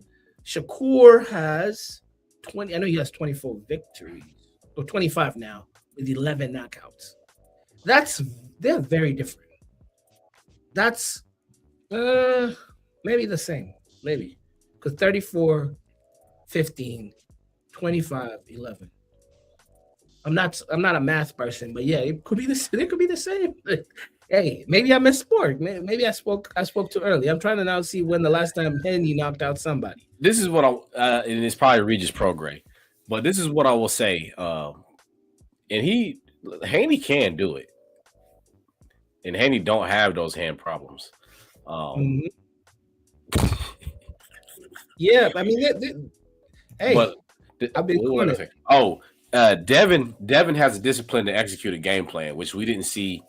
Shakur has 20. I know he has 24 victories, or 25 now, with 11 knockouts. They're very different. That's maybe the same, maybe, because 34, 15, 25, 11. I'm not a math person, but yeah, it could be the same. Hey, maybe I misspoke. Maybe I spoke too early. I'm trying to now see when the last time Haney knocked out somebody. This is what and it's probably Regis Prograis, but this is what I will say. And Haney can do it, and Haney don't have those hand problems. Yeah, I mean, hey, but I've been doing it. Devin has a discipline to execute a game plan, which we didn't see.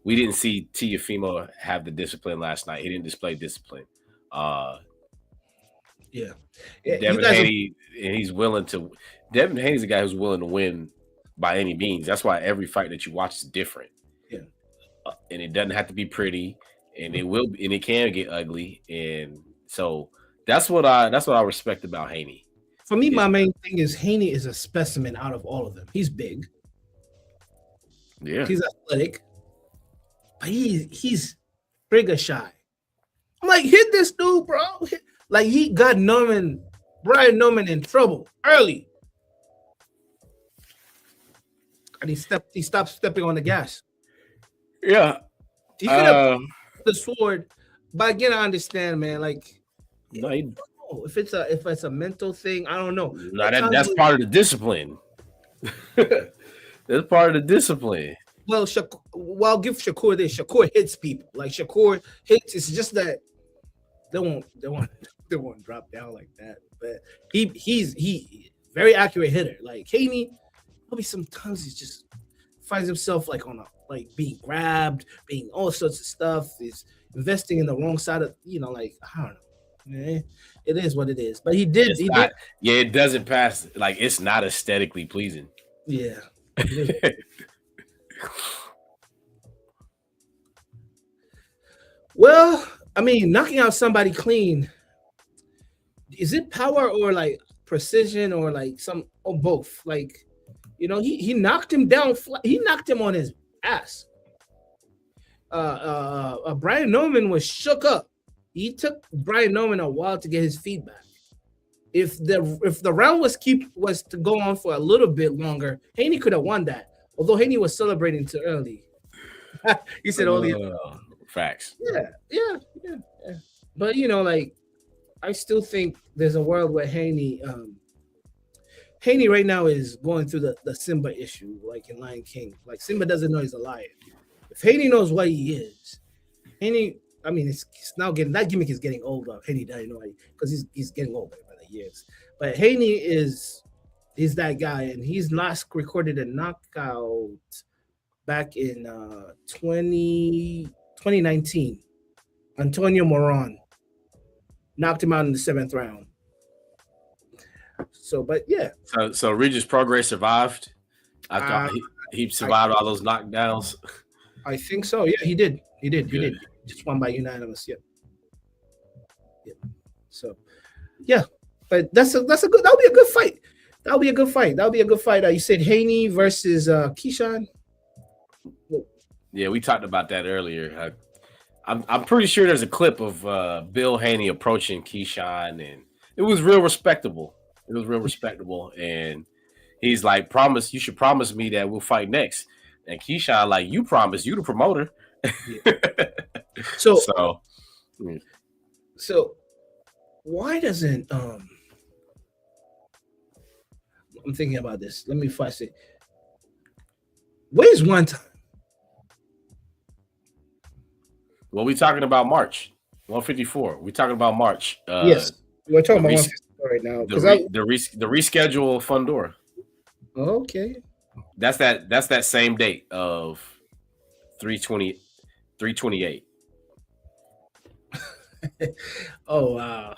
We didn't see Teofimo have the discipline last night. He didn't display discipline. Yeah. Devin Haney, and he's willing to. Devin Haney's a guy who's willing to win by any means. That's why every fight that you watch is different. Yeah. And it doesn't have to be pretty, and it can get ugly, and so that's what I respect about Haney. For me, my main thing is Haney is a specimen out of all of them. He's big. Yeah. He's athletic. But he's trigger shy. I'm like, hit this dude, bro. Like, he got Brian Norman in trouble early. And he stopped stepping on the gas. Yeah. He could have the sword. But again, I understand, man. Like, if it's a mental thing, I don't know. That's part of the discipline. That's part of the discipline. Well, I'll give Shakur this. Shakur hits people. Like, Shakur hits. It's just that they won't drop down like that. But he's very accurate hitter. Like, Haney, maybe sometimes he just finds himself being grabbed, being all sorts of stuff. He's investing in the wrong side of, like, I don't know. It is what it is. But he did. Yeah, it doesn't pass. Like, it's not aesthetically pleasing. Yeah. Well, I mean, knocking out somebody clean, is it power or like precision or like or both? Like, he knocked him down. He knocked him on his ass. Brian Norman was shook up. He took Brian Norman a while to get his feet back. If the round was to go on for a little bit longer, Haney could have won that. Although Haney was celebrating too early. He said only facts. Yeah. But like, I still think there's a world where Haney right now is going through the Simba issue, like in Lion King. Like, Simba doesn't know he's a lion. If Haney knows what he is, Haney, I mean, it's now getting, that gimmick is getting older. Haney doesn't know because he's getting older by the years. But Haney is that guy, and he's last recorded a knockout back in 2019. Antonio Moran knocked him out in the 7th round. So, but yeah. So Regis Prograis survived after he survived all those knockdowns. I think so. Yeah, he did. He did. Just won by unanimous. Yeah. So, yeah. But that'll be a good fight. That'll be a good fight. You said Haney versus Keyshawn. Yeah, we talked about that earlier. I'm pretty sure there's a clip of Bill Haney approaching Keyshawn, and it was real respectable. And he's like, you should promise me that we'll fight next. And Keyshawn, like, you promised, you the promoter. Yeah. So why doesn't I'm thinking about this. Let me first say, where's one time? Well, we talking about March 154. We talking about March. Yes, we're talking about 154 right now. The reschedule Fundora. Okay. That's that same date of 328. Oh wow.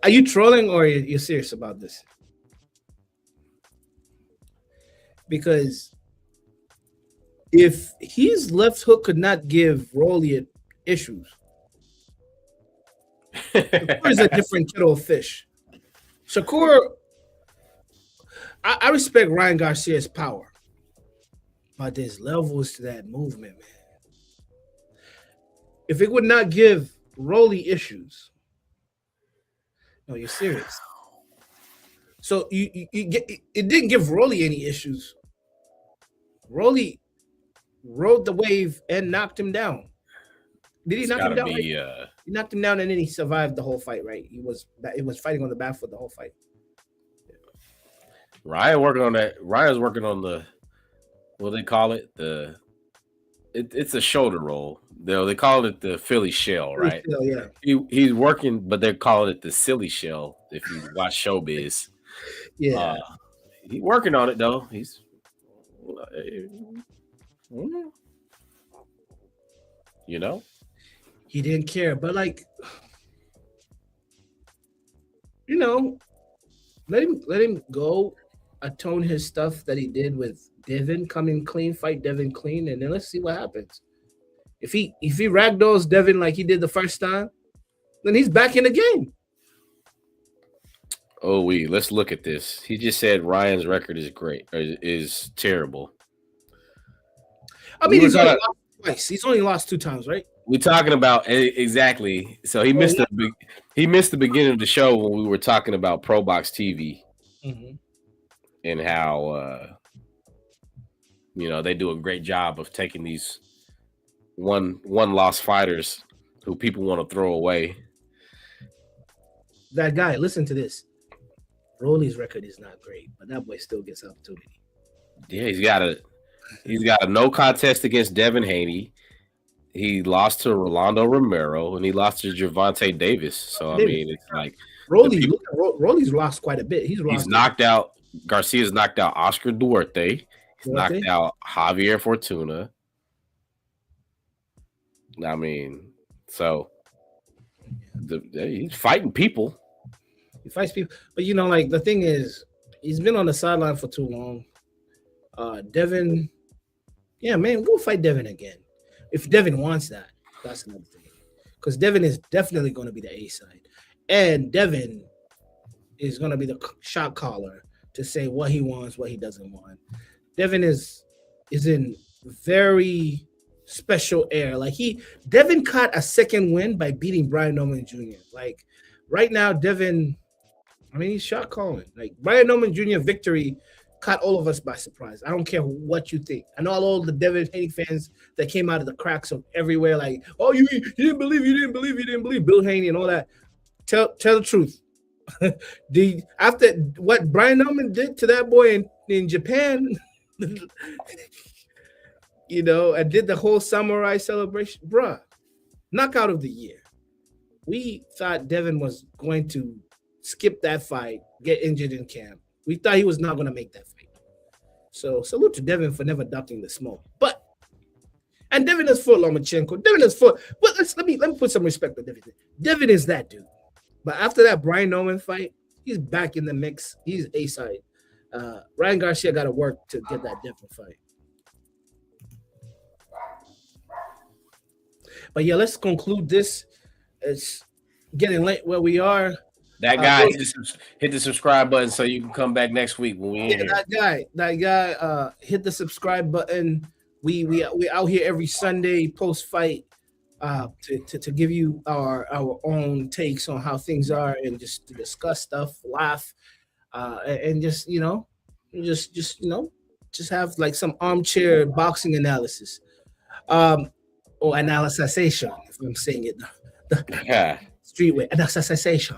Are you trolling or you're serious about this? Because if his left hook could not give Rolly issues, Shakur is a different kettle of fish. Shakur, I respect Ryan Garcia's power, but there's levels to that movement, man. If it would not give Rolly issues, no, you're serious. So you it didn't give Rolly any issues. Rolly rode the wave and knocked him down. Did he knock him down? He knocked him down and then he survived the whole fight, right? It was fighting on the back foot the whole fight. Ryan's working on the what do they call it? It's a shoulder roll. They call it the Philly shell, right? Philly shell, yeah. He's working, but they're calling it the silly shell if you watch Showbiz. Yeah. He's working on it though. He's he didn't care, but let him go atone his stuff that he did with Devin, coming clean, fight Devin clean, and then let's see what happens. If he ragdolls Devin like he did the first time, then he's back in the game. Oh, let's look at this. He just said Ryan's record is is terrible. I mean, he's only lost twice. He's only lost 2 times, right? We're talking about exactly. So he missed the beginning of the show when we were talking about Pro Box TV and how they do a great job of taking these one loss fighters who people want to throw away. That guy, listen to this. Rolly's record is not great, but that boy still gets opportunity. Yeah, he's got a no contest against Devin Haney. He lost to Rolando Romero and he lost to Gervonta Davis. So I mean, it's like Rolly's lost quite a bit. He's knocked out. Garcia's knocked out Oscar Duarte. He's knocked out Javier Fortuna. I mean, so he's fighting people. He fights people, but the thing is, he's been on the sideline for too long. Devin, yeah, man, we'll fight Devin again. If Devin wants that, that's another thing. Because Devin is definitely going to be the A side. And Devin is going to be the shot caller to say what he wants, what he doesn't want. Devin is in very special air. Devin caught a second win by beating Brian Norman Jr. Right now, Devin, he's shot calling. Brian Norman Jr. victory caught all of us by surprise. I don't care what you think. I know all the Devin Haney fans that came out of the cracks of everywhere, oh, you didn't believe Bill Haney and all that. Tell the truth. After what Brian Norman did to that boy in Japan, and did the whole samurai celebration, bruh, knockout of the year. We thought Devin was going to skip that fight, get injured in camp. We thought he was not going to make that fight. So salute to Devin for never ducking the smoke. And Devin is full Lomachenko. Devin is full. Well, let me put some respect on Devin. Devin is that dude. But after that Brian Norman fight, he's back in the mix. He's A side. Ryan Garcia got to work to get that Devin fight. But yeah, let's conclude this. It's getting late where we are. That guy hit the subscribe button so you can come back next week when we in here. That guy hit the subscribe button. We out here every Sunday post fight to give you our own takes on how things are and just to discuss stuff, laugh, and just have some armchair boxing analysis, or analysation if I'm saying it the street way, analysation.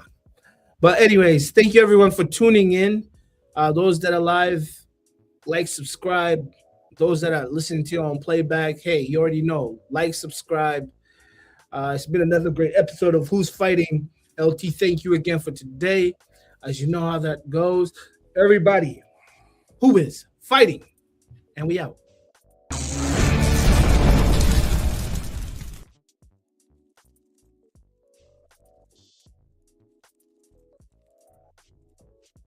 But anyways, thank you everyone for tuning in. Those that are live, like, subscribe. Those that are listening to you on playback, hey, you already know. Like, subscribe. It's been another great episode of Who's Fighting. LT, thank you again for today. As you know how that goes. Everybody, who is fighting? And we out.